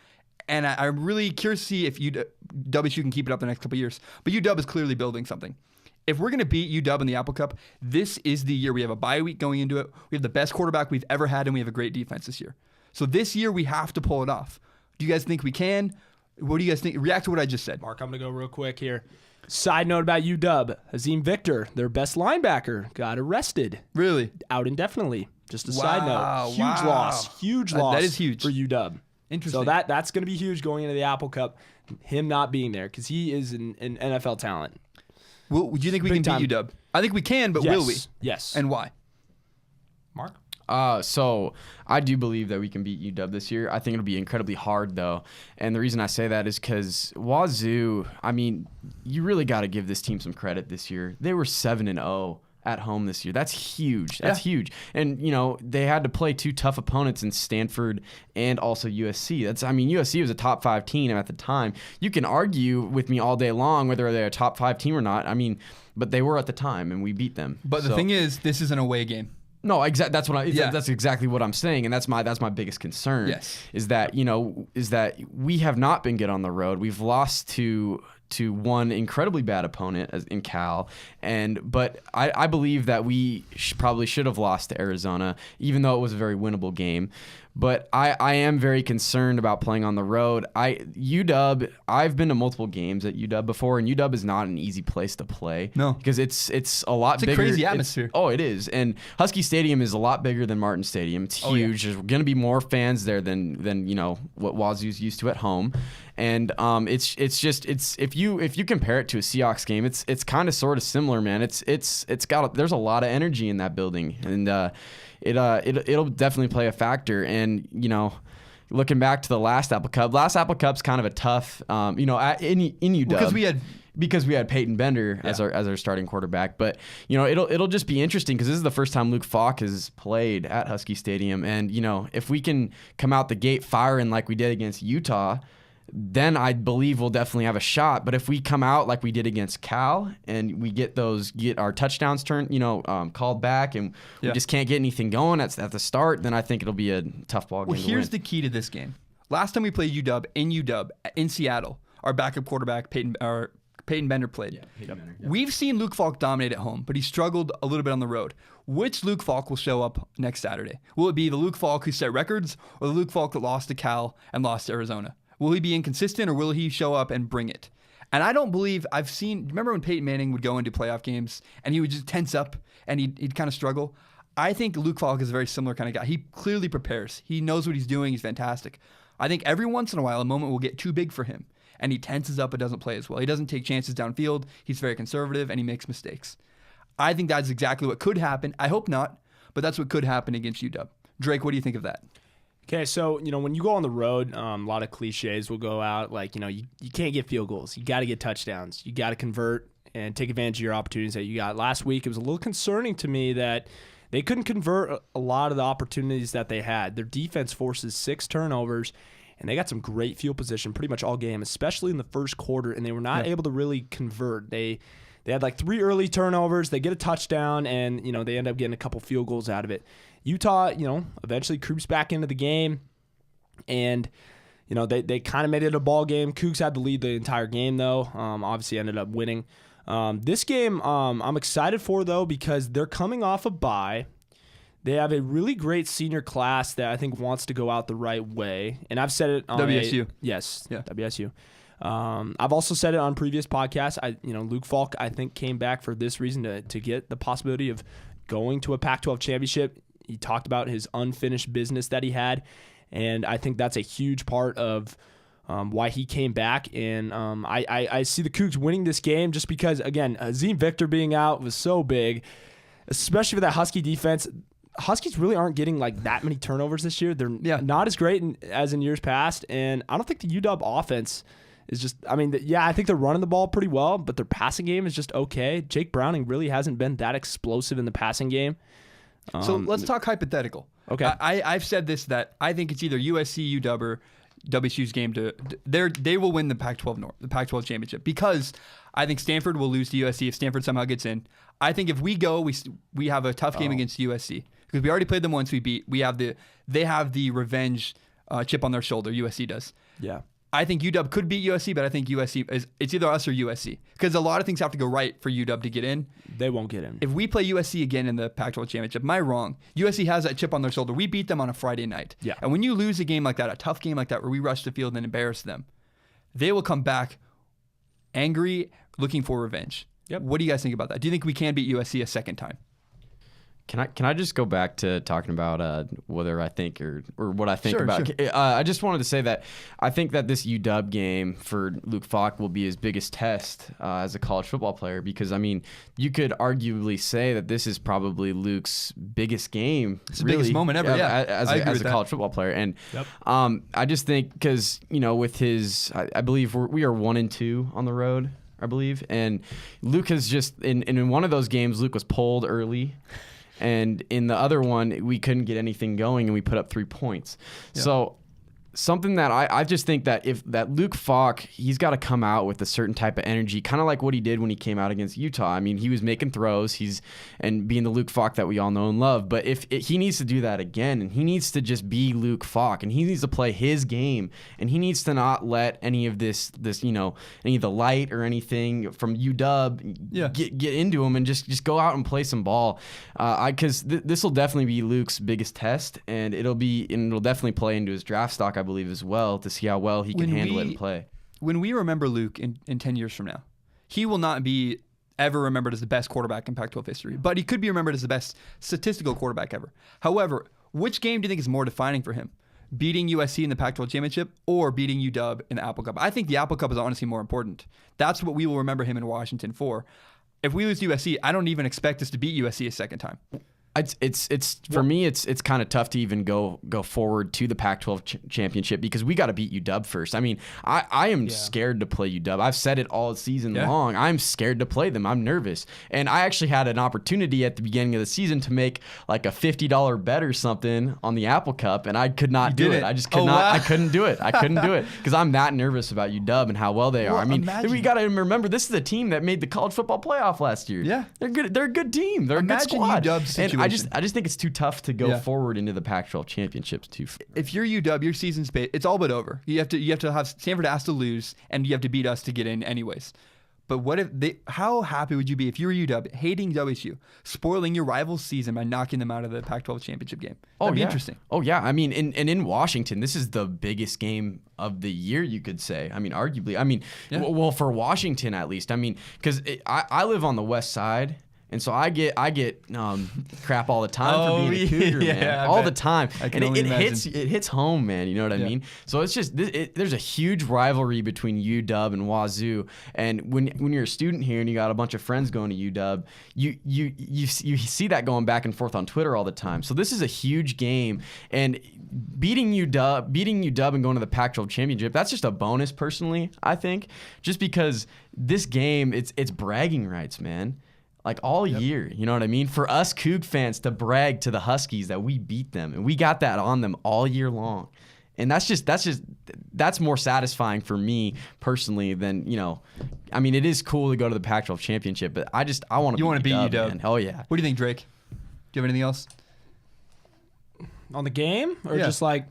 And I'm really curious to see if WSU can keep it up the next couple of years. But UW is clearly building something. If we're going to beat UW in the Apple Cup, this is the year. We have a bye week going into it. We have the best quarterback we've ever had, and we have a great defense this year. So this year, we have to pull it off. Do you guys think we can? What do you guys think? React to what I just said. Mark, I'm going to go real quick here. Side note about UW. Hazim Victor, their best linebacker, got arrested. Really? Out indefinitely. Just a side note. Huge loss. That is huge. For UW. Interesting. So that's going to be huge going into the Apple Cup. Him not being there because he is an NFL talent. Do you think we can beat UW? I think we can, but will we? Yes. And why? Mark? So I do believe that we can beat UW this year. I think it'll be incredibly hard, though. And the reason I say that is because Wazoo, I mean, you really got to give this team some credit this year. They were 7-0 at home this year. That's huge. That's huge. And, you know, they had to play 2 tough opponents in Stanford and also USC. USC was a top 5 team at the time. You can argue with me all day long whether they're a top 5 team or not. I mean, but they were at the time, and we beat them. But the thing is, this is an away game. No, exactly. That's exactly what I'm saying, and that's my biggest concern. Yes. Is that we have not been good on the road. We've lost to one incredibly bad opponent in Cal, but I believe that we probably should have lost to Arizona, even though it was a very winnable game. But I am very concerned about playing on the road. UW, I've been to multiple games at UW before, and UW is not an easy place to play. No. Because it's a lot bigger. It's a crazy atmosphere. It is. And Husky Stadium is a lot bigger than Martin Stadium. It's huge. There's going to be more fans there than what Wazoo's used to at home. And it's if you compare it to a Seahawks game, it's kind of sort of similar, man. There's a lot of energy in that building, and it'll definitely play a factor. And looking back to the last Apple Cup's kind of a tough, in UW because we had Peyton Bender as our starting quarterback. But it'll just be interesting because this is the first time Luke Falk has played at Husky Stadium, and if we can come out the gate firing like we did against Utah, then I believe we'll definitely have a shot. But if we come out like we did against Cal and we get our touchdowns called back, and we just can't get anything going at the start, then I think it'll be a tough ball game. Well, here's the key to this game. Last time we played UW in Seattle, our backup quarterback Peyton Bender played. Yeah, Peyton Bender. We've seen Luke Falk dominate at home, but he struggled a little bit on the road. Which Luke Falk will show up next Saturday? Will it be the Luke Falk who set records, or the Luke Falk that lost to Cal and lost to Arizona? Will he be inconsistent, or will he show up and bring it? And I don't believe remember when Peyton Manning would go into playoff games and he would just tense up and he'd kind of struggle? I think Luke Falk is a very similar kind of guy. He clearly prepares. He knows what he's doing. He's fantastic. I think every once in a while, a moment will get too big for him and he tenses up and doesn't play as well. He doesn't take chances downfield. He's very conservative and he makes mistakes. I think that's exactly what could happen. I hope not, but that's what could happen against UW. Drake, what do you think of that? Okay, so, when you go on the road, a lot of cliches will go out, like, you can't get field goals. You got to get touchdowns. You got to convert and take advantage of your opportunities that you got. Last week, it was a little concerning to me that they couldn't convert a lot of the opportunities that they had. Their defense forces 6 turnovers, and they got some great field position pretty much all game, especially in the first quarter, and they were not able to really convert. They had like 3 early turnovers. They get a touchdown, and, they end up getting a couple field goals out of it. Utah, eventually creeps back into the game, and, they kind of made it a ball game. Cougs had the lead the entire game, though. Obviously ended up winning. This game I'm excited for, though, because they're coming off a bye. They have a really great senior class that I think wants to go out the right way, and I've said it on WSU. WSU. I've also said it on previous podcasts. Luke Falk, I think, came back for this reason to get the possibility of going to a Pac-12 championship. He talked about his unfinished business that he had, and I think that's a huge part of why he came back. And I see the Cougs winning this game just because, again, Azim Victor being out was so big, especially for that Husky defense. Huskies really aren't getting like that many turnovers this year. They're not as great as in years past, and I don't think the UW offense is just, I think they're running the ball pretty well, but their passing game is just okay. Jake Browning really hasn't been that explosive in the passing game. So let's talk hypothetical. Okay. I've said this, that I think it's either USC, UW, or WSU's game they will win the Pac-12 North, the Pac-12 championship, because I think Stanford will lose to USC if Stanford somehow gets in. I think if we go, we have a tough game against USC because we already played them once. They have the revenge chip on their shoulder. USC does. Yeah. I think UW could beat USC, but I think it's either us or USC because a lot of things have to go right for UW to get in. They won't get in. If we play USC again in the Pac-12 championship, am I wrong? USC has that chip on their shoulder. We beat them on a Friday night. Yeah. And when you lose a game like that, a tough game like that, where we rush the field and embarrass them, they will come back angry, looking for revenge. Yep. What do you guys think about that? Do you think we can beat USC a second time? Can I just go back to talking about whether I think or what I think about? Sure. I just wanted to say that I think that this UW game for Luke Falk will be his biggest test as a college football player because, you could arguably say that this is probably Luke's biggest game. It's the biggest moment ever, as a college football player. And I just think because, with his, I believe we are 1-2 on the road, I believe. And Luke has just, in one of those games, Luke was pulled early. And in the other one, we couldn't get anything going, and we put up 3 points. Yeah. So something that I just think that that Luke Falk, he's got to come out with a certain type of energy, kind of like what he did when he came out against Utah. He was making throws, and being the Luke Falk that we all know and love. But he needs to do that again, and he needs to just be Luke Falk, and he needs to play his game, and he needs to not let any of this any of the light or anything from UW get into him, and just go out and play some ball. Because this will definitely be Luke's biggest test, and it'll definitely play into his draft stock, I believe, as well, to see how well he can handle it and play. When we remember Luke in 10 years from now, he will not be ever remembered as the best quarterback in Pac-12 history, but he could be remembered as the best statistical quarterback ever. However, which game do you think is more defining for him? beating USC in the Pac-12 championship or beating UW in the Apple Cup. I think the Apple Cup is honestly more important. That's what we will remember him in Washington for. If we lose to USC, I don't even expect us to beat USC a second time. It's for me. It's kind of tough to even go forward to the Pac-12 championship because we got to beat UW first. I mean, I am scared to play UW. I've said it all season long. I'm scared to play them. I'm nervous, and I actually had an opportunity at the beginning of the season to make like a $50 bet or something on the Apple Cup, and I could not do it. I just could not. Wow. I couldn't do it. I couldn't do it because I'm that nervous about UW and how well they are. I mean, we got to remember this is a team that made the college football playoff last year. Yeah, they're good. They're a good team. They're a good squad. UW's situation. I just think it's too tough to go forward into the Pac-12 championships too. If you're UW, your season's it's all but over. You have to have Stanford has to lose, and you have to beat us to get in anyways. But what if how happy would you be if you were UW, hating WSU, spoiling your rival's season by knocking them out of the Pac-12 championship game? That'd be interesting. Oh yeah, I mean, in Washington, this is the biggest game of the year, you could say. I mean, arguably. I mean, well, for Washington at least. I mean, because I live on the west side. And so I get crap all the time for being a Cougar, man. All the time. And it hits home, man. You know what I mean? So it's just there's a huge rivalry between UW and Wazoo. And when you're a student here and you got a bunch of friends going to UW, you see that going back and forth on Twitter all the time. So this is a huge game, and beating UW and going to the Pac-12 championship, that's just a bonus personally, I think, just because this game it's bragging rights, man. Like all year, you know what I mean? For us Coug fans to brag to the Huskies that we beat them, and we got that on them all year long. And that's more satisfying for me personally than, I mean, it is cool to go to the Pac-12 championship, but I want to beat UW. Man. Oh yeah. What do you think, Drake? Do you have anything else? On the game? Or just like,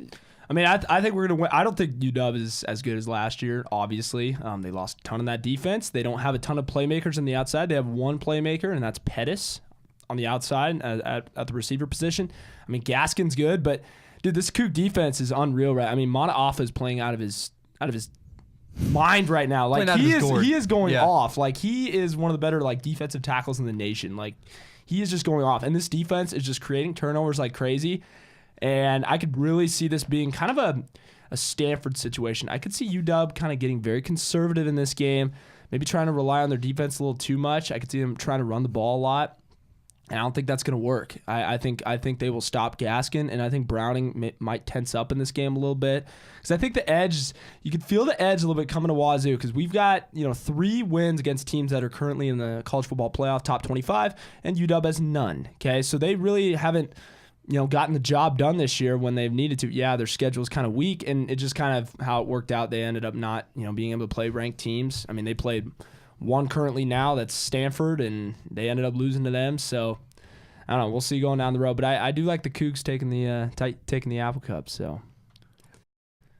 I mean, I think we're going to win. I don't think UW is as good as last year, obviously. They lost a ton in that defense. They don't have a ton of playmakers on the outside. They have one playmaker, and that's Pettis on the outside at the receiver position. I mean, Gaskin's good, but, dude, this Coug defense is unreal, right? I mean, Monaafa is playing out of his mind right now. Like, he is going off. Like, he is one of the better, like, defensive tackles in the nation. Like, he is just going off. And this defense is just creating turnovers like crazy. And I could really see this being kind of a Stanford situation. I could see UW kind of getting very conservative in this game, maybe trying to rely on their defense a little too much. I could see them trying to run the ball a lot, and I don't think that's going to work. I think they will stop Gaskin, and I think Browning might tense up in this game a little bit because I think the edge, you can feel the edge a little bit coming to Wazoo because we've got 3 wins against teams that are currently in the college football playoff top 25, and UW has none. Okay, so they really haven't gotten the job done this year when they've needed to. Yeah, their schedule is kind of weak, and it just kind of how it worked out. They ended up not, being able to play ranked teams. I mean, they played one currently now, that's Stanford, and they ended up losing to them. So, I don't know. We'll see going down the road. But I do like the Cougs taking the Apple Cup. So,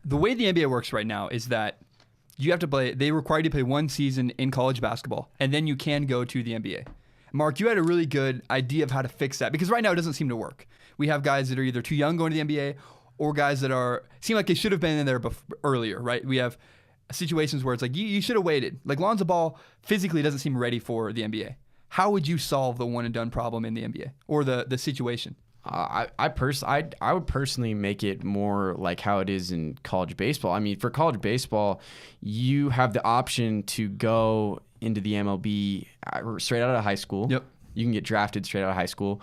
the way the NBA works right now is that you have to play. They require you to play one season in college basketball, and then you can go to the NBA. Mark, you had a really good idea of how to fix that because right now it doesn't seem to work. We have guys that are either too young going to the NBA or guys that seem like they should have been in there earlier, right? We have situations where it's like you should have waited. Like Lonzo Ball physically doesn't seem ready for the NBA. How would you solve the one and done problem in the NBA or the situation? I would personally make it more like how it is in college baseball. I mean, for college baseball, you have the option to go into the MLB straight out of high school. Yep. You can get drafted straight out of high school,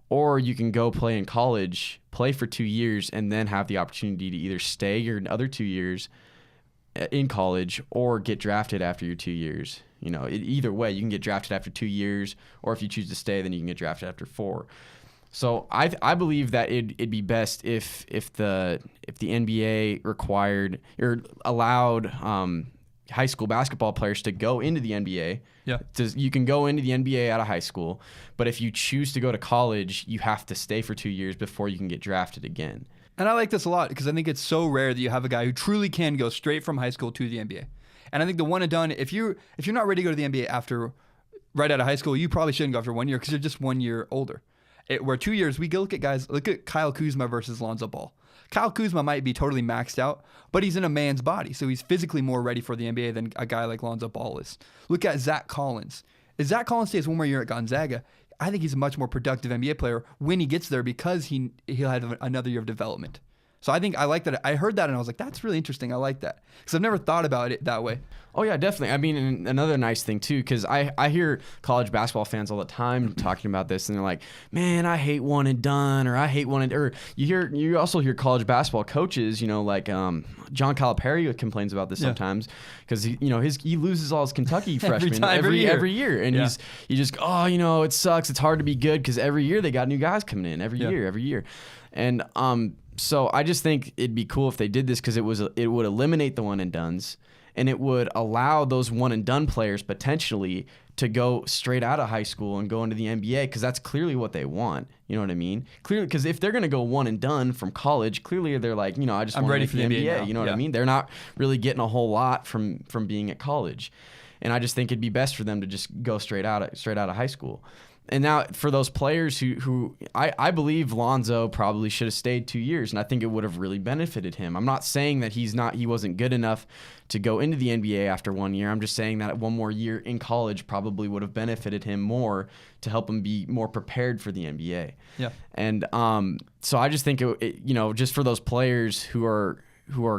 or you can go play in college, play for 2 years, and then have the opportunity to either stay your other 2 years in college or get drafted after your 2 years. Either way, you can get drafted after 2 years, or if you choose to stay, then you can get drafted after 4. So I believe that it'd be best if the NBA required or allowed high school basketball players to go into the NBA. Yeah. You can go into the NBA out of high school, but if you choose to go to college, you have to stay for 2 years before you can get drafted again. And I like this a lot because I think it's so rare that you have a guy who truly can go straight from high school to the NBA. And I think the one and done, if you're not ready to go to the NBA right out of high school, you probably shouldn't go after 1 year because you're just 1 year older. Where 2 years, we go look at Kyle Kuzma versus Lonzo Ball. Kyle Kuzma might be totally maxed out, but he's in a man's body, so he's physically more ready for the NBA than a guy like Lonzo Ball is. Look at Zach Collins. If Zach Collins stays one more year at Gonzaga, I think he's a much more productive NBA player when he gets there because he'll have another year of development. So I think I like that. I heard that and I was like, that's really interesting. I like that because I've never thought about it that way. Oh yeah, definitely. I mean, and another nice thing too, because I hear college basketball fans all the time talking about this, and they're like, "Man, I hate one and done," or "I hate one and," or you also hear college basketball coaches, like John Calipari complains about this sometimes because he loses all his Kentucky freshmen every year, and he just it sucks. It's hard to be good because every year they got new guys coming in every year, and so I just think it'd be cool if they did this because it would eliminate the one and dones. And it would allow those one and done players potentially to go straight out of high school and go into the NBA because that's clearly what they want. You know what I mean? Clearly, because if they're going to go one and done from college, clearly they're like, I just want to make the NBA. You know what I mean? They're not really getting a whole lot from being at college. And I just think it'd be best for them to just go straight out of high school. And now for those players who I believe Lonzo probably should have stayed 2 years, and I think it would have really benefited him. I'm not saying that he wasn't good enough to go into the NBA after 1 year. I'm just saying that one more year in college probably would have benefited him more to help him be more prepared for the NBA. Yeah. And so I just think just for those players who are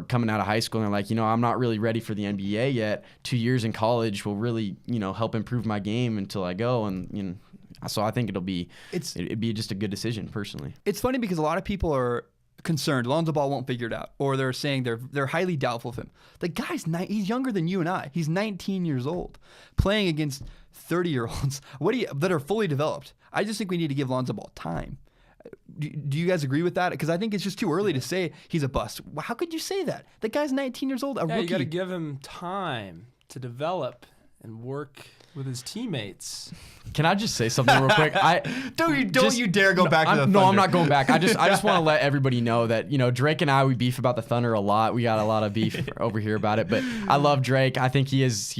coming out of high school and they're like, I'm not really ready for the NBA yet. 2 years in college will really, help improve my game until I go. And, so I think it'd be just a good decision personally. It's funny because a lot of people are concerned Lonzo Ball won't figure it out, or they're saying they're highly doubtful of him. The guy's he's younger than you and I. He's 19 years old, playing against 30-year-olds that are fully developed. I just think we need to give Lonzo Ball time. Do you guys agree with that? Because I think it's just too early to say he's a bust. How could you say that? The guy's 19 years old, rookie. You got to give him time to develop and work with his teammates. Can I just say something real quick? Don't you dare go back to the Thunder. No, I'm not going back. I just want to let everybody know that, Drake and I, we beef about the Thunder a lot. We got a lot of beef over here about it, but I love Drake. I think he's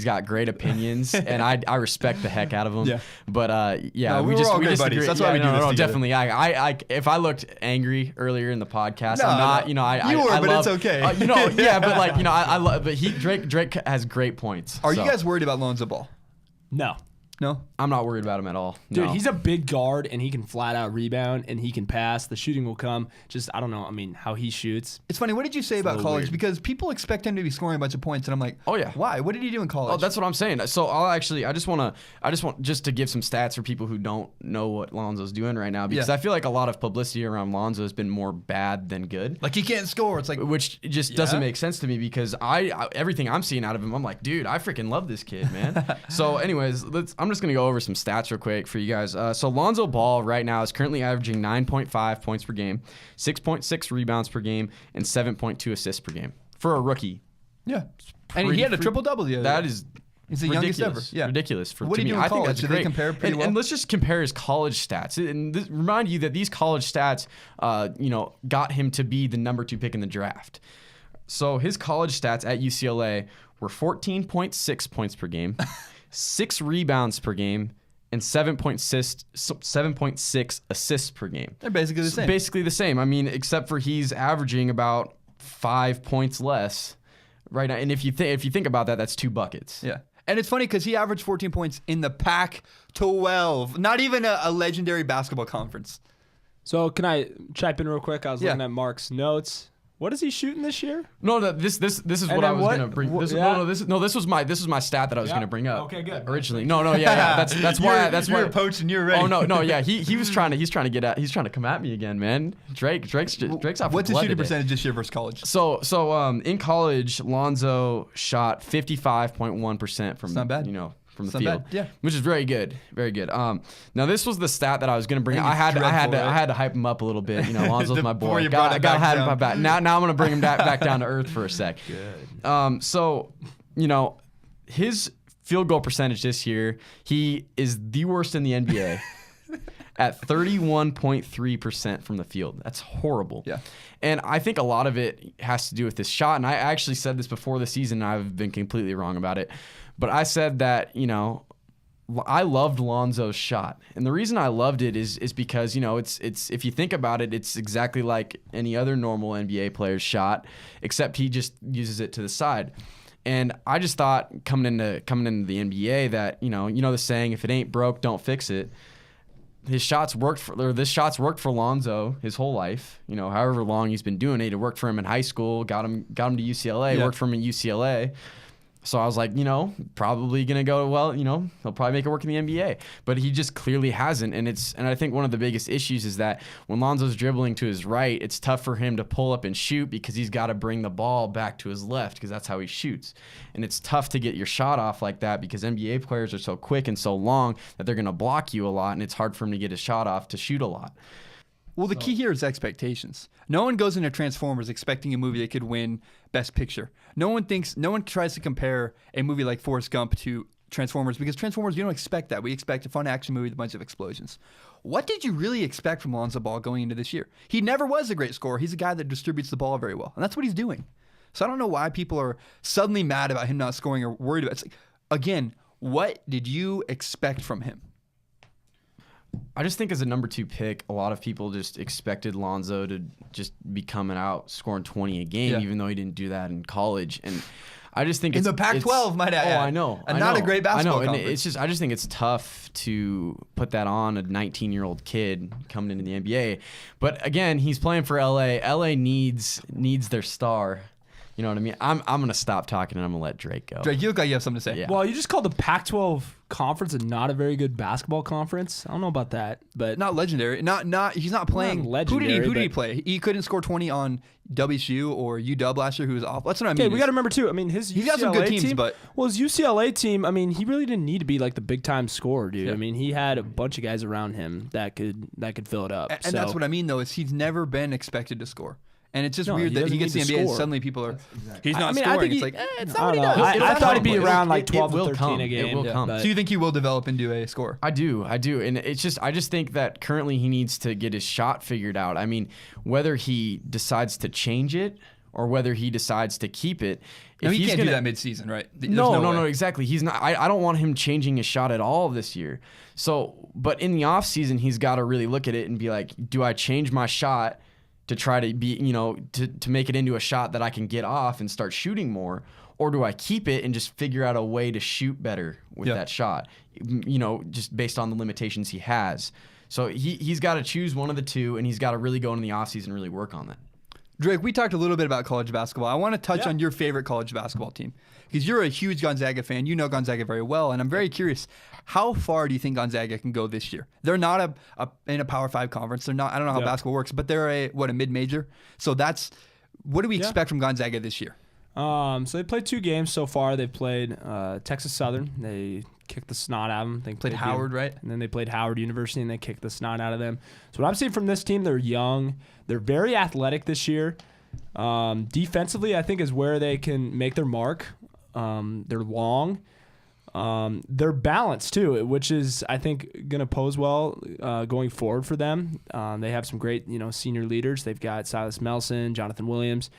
got great opinions, and I respect the heck out of him. Yeah. But we disagree. That's why we do this together. Definitely. I if I looked angry earlier in the podcast, I'm not. It's okay. But Drake has great points. Are you guys worried about Lonzo Ball? No. No? I'm not worried about him at all. Dude, no. He's a big guard, and he can flat out rebound, and he can pass. The shooting will come. Just, I don't know, how he shoots. It's funny. What did you say about college? Weird. Because people expect him to be scoring a bunch of points, and I'm like, oh, yeah. Why? What did he do in college? Oh, that's what I'm saying. So I just want to give some stats for people who don't know what Lonzo's doing right now, because I feel like a lot of publicity around Lonzo has been more bad than good. Like he can't score. It's like, which just doesn't make sense to me, because I everything I'm seeing out of him, I'm like, dude, I freaking love this kid, man. So anyways, I'm just going to go over some stats real quick for you guys. So Lonzo Ball right now is currently averaging 9.5 points per game, 6.6 rebounds per game, and 7.2 assists per game for a rookie. Yeah. And he had a triple-double the other day. That is He's the youngest ever. Yeah. Ridiculous. What do you do in college? I think that's great. They compare pretty well? And let's just compare his college stats. And remind you that these college stats, got him to be the number 2 pick in the draft. So his college stats at UCLA were 14.6 points per game, 6 rebounds per game, and 7.6 assists per game. They're basically the same. Basically the same. I mean, except for he's averaging about 5 points less right now. And if you think about that, that's 2 buckets. Yeah. And it's funny because he averaged 14 points in the Pac-12. Not even a legendary basketball conference. So can I chime in real quick? I was looking at Marc's notes. What is he shooting this year? No, this is what I was going to bring. This was my stat that I was going to bring up. Okay, good. Originally, yeah. That's why you're poached and you're ready. Oh no, yeah. He's trying to get at. He's trying to come at me again, man. Drake's off. What's his shooting percentage this year versus college? So in college, Lonzo shot 55.1% from. It's not bad. From the field, which is very good, very good. Now this was the stat that I was going to bring. I had to hype him up a little bit. Lonzo's my boy. Got to have him back. Now I'm going to bring him back down to earth for a sec. Good. So his field goal percentage this year, he is the worst in the NBA. At 31.3% from the field. That's horrible. Yeah. And I think a lot of it has to do with this shot. And I actually said this before the season, and I've been completely wrong about it. But I said that, I loved Lonzo's shot. And the reason I loved it is because, it's if you think about it, it's exactly like any other normal NBA player's shot, except he just uses it to the side. And I just thought coming into the NBA that, the saying, if it ain't broke, don't fix it. this shot's worked for Lonzo his whole life. You know, however long he's been doing it. It worked for him in high school. Got him to UCLA. Yeah. Worked for him in UCLA. So I was like, you know, probably gonna go well. You know, he'll probably make it work in the NBA. But he just clearly hasn't. And I think one of the biggest issues is that when Lonzo's dribbling to his right, it's tough for him to pull up and shoot because he's got to bring the ball back to his left because that's how he shoots. And it's tough to get your shot off like that because NBA players are so quick and so long that they're gonna block you a lot, and it's hard for him to get his shot off to shoot a lot. Well, the key here is expectations. No one goes into Transformers expecting a movie that could win Best Picture. No one tries to compare a movie like Forrest Gump to Transformers because Transformers, we don't expect that. We expect a fun action movie with a bunch of explosions. What did you really expect from Lonzo Ball going into this year? He never was a great scorer. He's a guy that distributes the ball very well, and that's what he's doing. So I don't know why people are suddenly mad about him not scoring or worried about it. It's like, again, what did you expect from him? I just think as a number 2 pick, a lot of people just expected Lonzo to just be coming out scoring 20 a game, even though he didn't do that in college. And I just think in the Pac-12, might I add. Oh, I know. And not a great basketball and conference. I just think it's tough to put that on a 19-year-old kid coming into the NBA. But again, he's playing for LA. LA needs their star. You know what I mean? I'm gonna stop talking and I'm gonna let Drake go. Drake, you look like you have something to say. Yeah. Well, you just called the Pac-12 conference and not a very good basketball conference. I don't know about that, but Not legendary. He's not playing. legendary, Who did he but- play? He couldn't score 20 on WSU or UW last year, who was awful. That's what I mean. okay, we got to remember too. I mean, his He's UCLA got some good teams, team, but- his UCLA team. I mean, he really didn't need to be like the big time scorer, dude. Yeah. I mean, he had a bunch of guys around him that could fill it up. And that's what I mean, though, is he's never been expected to score. And it's just No, weird he that doesn't he gets to need the to NBA and score. suddenly people are, he's not I mean, scoring. I think It's like, it's not I what he don't know. does. I thought he'd be It- around like it 12 will to 13 come. a It game. will come. but- So you think he will develop into a scorer? I do, and I just think that currently he needs to get his shot figured out. I mean, whether he decides to change it or whether he decides to keep it. No, if he he's can't gonna, do that mid-season, right? There's No, way. exactly. He's not. I don't want him changing his shot at all this year. So, but in the off season, he's got to really look at it and be like, do I change my shot to try to be, to make it into a shot that I can get off and start shooting more? Or do I keep it and just figure out a way to shoot better with that shot? Just based on the limitations he has. So he's got to choose one of the two, and he's got to really go into the offseason and really work on that. Drake, we talked a little bit about college basketball. I want to touch on your favorite college basketball team because you're a huge Gonzaga fan. You know Gonzaga very well, and I'm very curious. How far do you think Gonzaga can go this year? They're not in a Power 5 conference. They're not. I don't know how basketball works, but they're a mid-major. So what do we expect from Gonzaga this year? So they played 2 games so far. They've played Texas Southern. They kicked the snot out of them. They Played Howard, right? And then they played Howard University, and they kicked the snot out of them. So what I'm seeing from this team, they're young. They're very athletic this year. Defensively, I think is where they can make their mark. They're long. They're balanced too, which is I think going to pose well going forward for them. They have some great senior leaders. They've got Silas Melson, Jonathan Williams.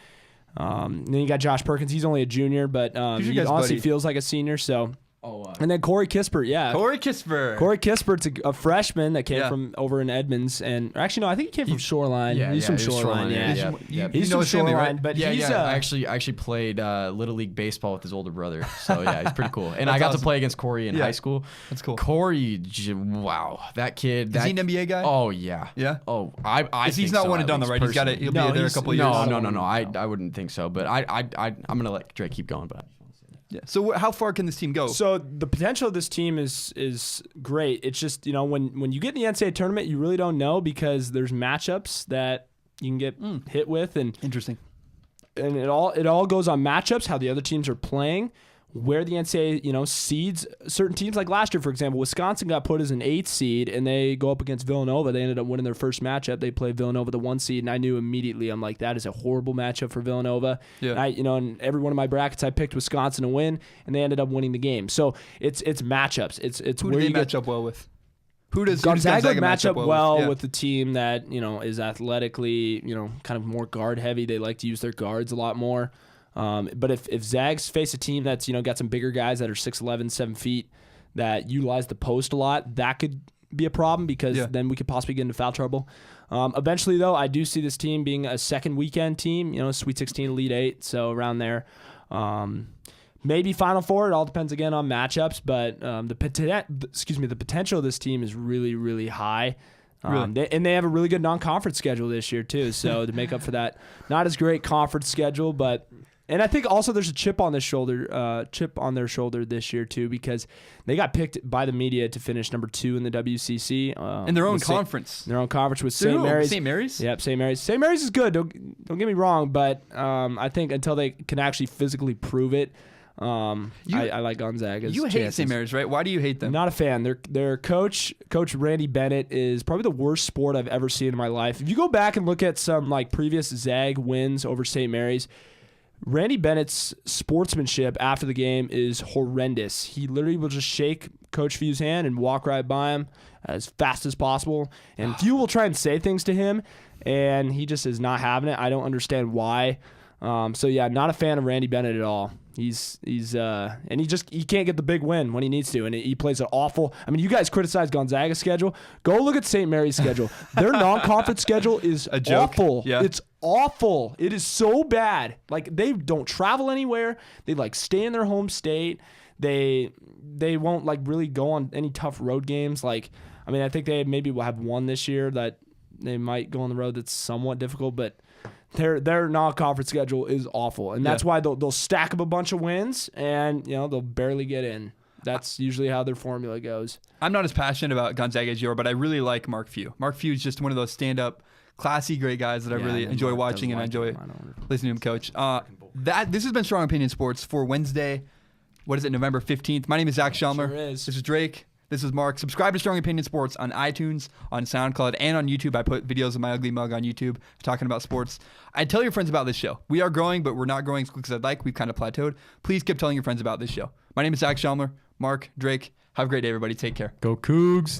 Then you got Josh Perkins. He's only a junior, but he honestly feels like a senior. So. And then Corey Kispert, Corey Kispert's a freshman that came from over in Edmonds, and actually no, I think he came from Shoreline. He's from Shoreline. He's from Shoreline, right? But he's I actually played Little League baseball with his older brother, so yeah, he's pretty cool. And I got to play against Corey in high school. That's cool. Corey, wow, that kid. Is he an NBA guy? Oh yeah. Oh, I he's think not so, one and done though, right? He'll be there a couple of years. No. I wouldn't think so, but I'm gonna let Drake keep going, but. Yeah. So how far can this team go? So the potential of this team is great. It's just when you get in the NCAA tournament, you really don't know because there's matchups that you can get hit with, and interesting. And it all goes on matchups, how the other teams are playing, where the NCAA seeds certain teams. Like last year, for example, Wisconsin got put as an 8th seed, and they go up against Villanova. They ended up winning their first matchup. They played Villanova, the 1 seed, and I knew immediately. I'm like, that is a horrible matchup for Villanova. Yeah. And in every one of my brackets, I picked Wisconsin to win, and they ended up winning the game. So it's matchups. It's who where do they you match up well with? Who does Gonzaga match up well with? with the team that is athletically kind of more guard heavy. They like to use their guards a lot more. But if Zags face a team that's got some bigger guys that are 6'11", 7 feet that utilize the post a lot, that could be a problem because then we could possibly get into foul trouble. Eventually, though, I do see this team being a second weekend team. Sweet 16, Elite 8, so around there. maybe Final Four. It all depends again on matchups, but the potential of this team is really, really high. Really? They have a really good non-conference schedule this year too. So to make up for that, not as great conference schedule, and I think also there's a chip on their shoulder this year too, because they got picked by the media to finish number 2 in the WCC in their own conference. Their own conference with St. Mary's. St. Mary's? Yep, St. Mary's. St. Mary's is good. Don't get me wrong, but I think until they can actually physically prove it, I like Gonzaga's You hate chances. St. Mary's, right? Why do you hate them? Not a fan. Their coach Randy Bennett, is probably the worst sport I've ever seen in my life. If you go back and look at some like previous Zag wins over St. Mary's, Randy Bennett's sportsmanship after the game is horrendous. He literally will just shake Coach Few's hand and walk right by him as fast as possible. And Few will try and say things to him, and he just is not having it. I don't understand why. So yeah, not a fan of Randy Bennett at all. He's and he can't get the big win when he needs to, and he plays an awful. I mean, you guys criticize Gonzaga's schedule. Go look at St. Mary's schedule. Their non-conference schedule is a joke. Awful. Yeah. It's awful. It is so bad. Like, they don't travel anywhere. They like stay in their home state. They won't like really go on any tough road games. Like, I mean, I think they maybe will have one this year that they might go on the road that's somewhat difficult, but their non-conference schedule is awful, and that's why they'll stack up a bunch of wins, and they'll barely get in. That's usually how their formula goes. I'm not as passionate about Gonzaga as you are, but I really like Marc Few. Marc Few is just one of those stand-up, classy, great guys that I really enjoy watching, and I enjoy listening to him coach. This has been Strong Opinion Sports for Wednesday. What is it, November 15th? My name is Zach Shelmer. Sure is. This is Drake. This is Mark. Subscribe to Strong Opinion Sports on iTunes, on SoundCloud, and on YouTube. I put videos of my ugly mug on YouTube talking about sports. I tell your friends about this show. We are growing, but we're not growing as quick as I'd like. We've kind of plateaued. Please keep telling your friends about this show. My name is Zach Shelmer. Mark, Drake. Have a great day, everybody. Take care. Go Cougs.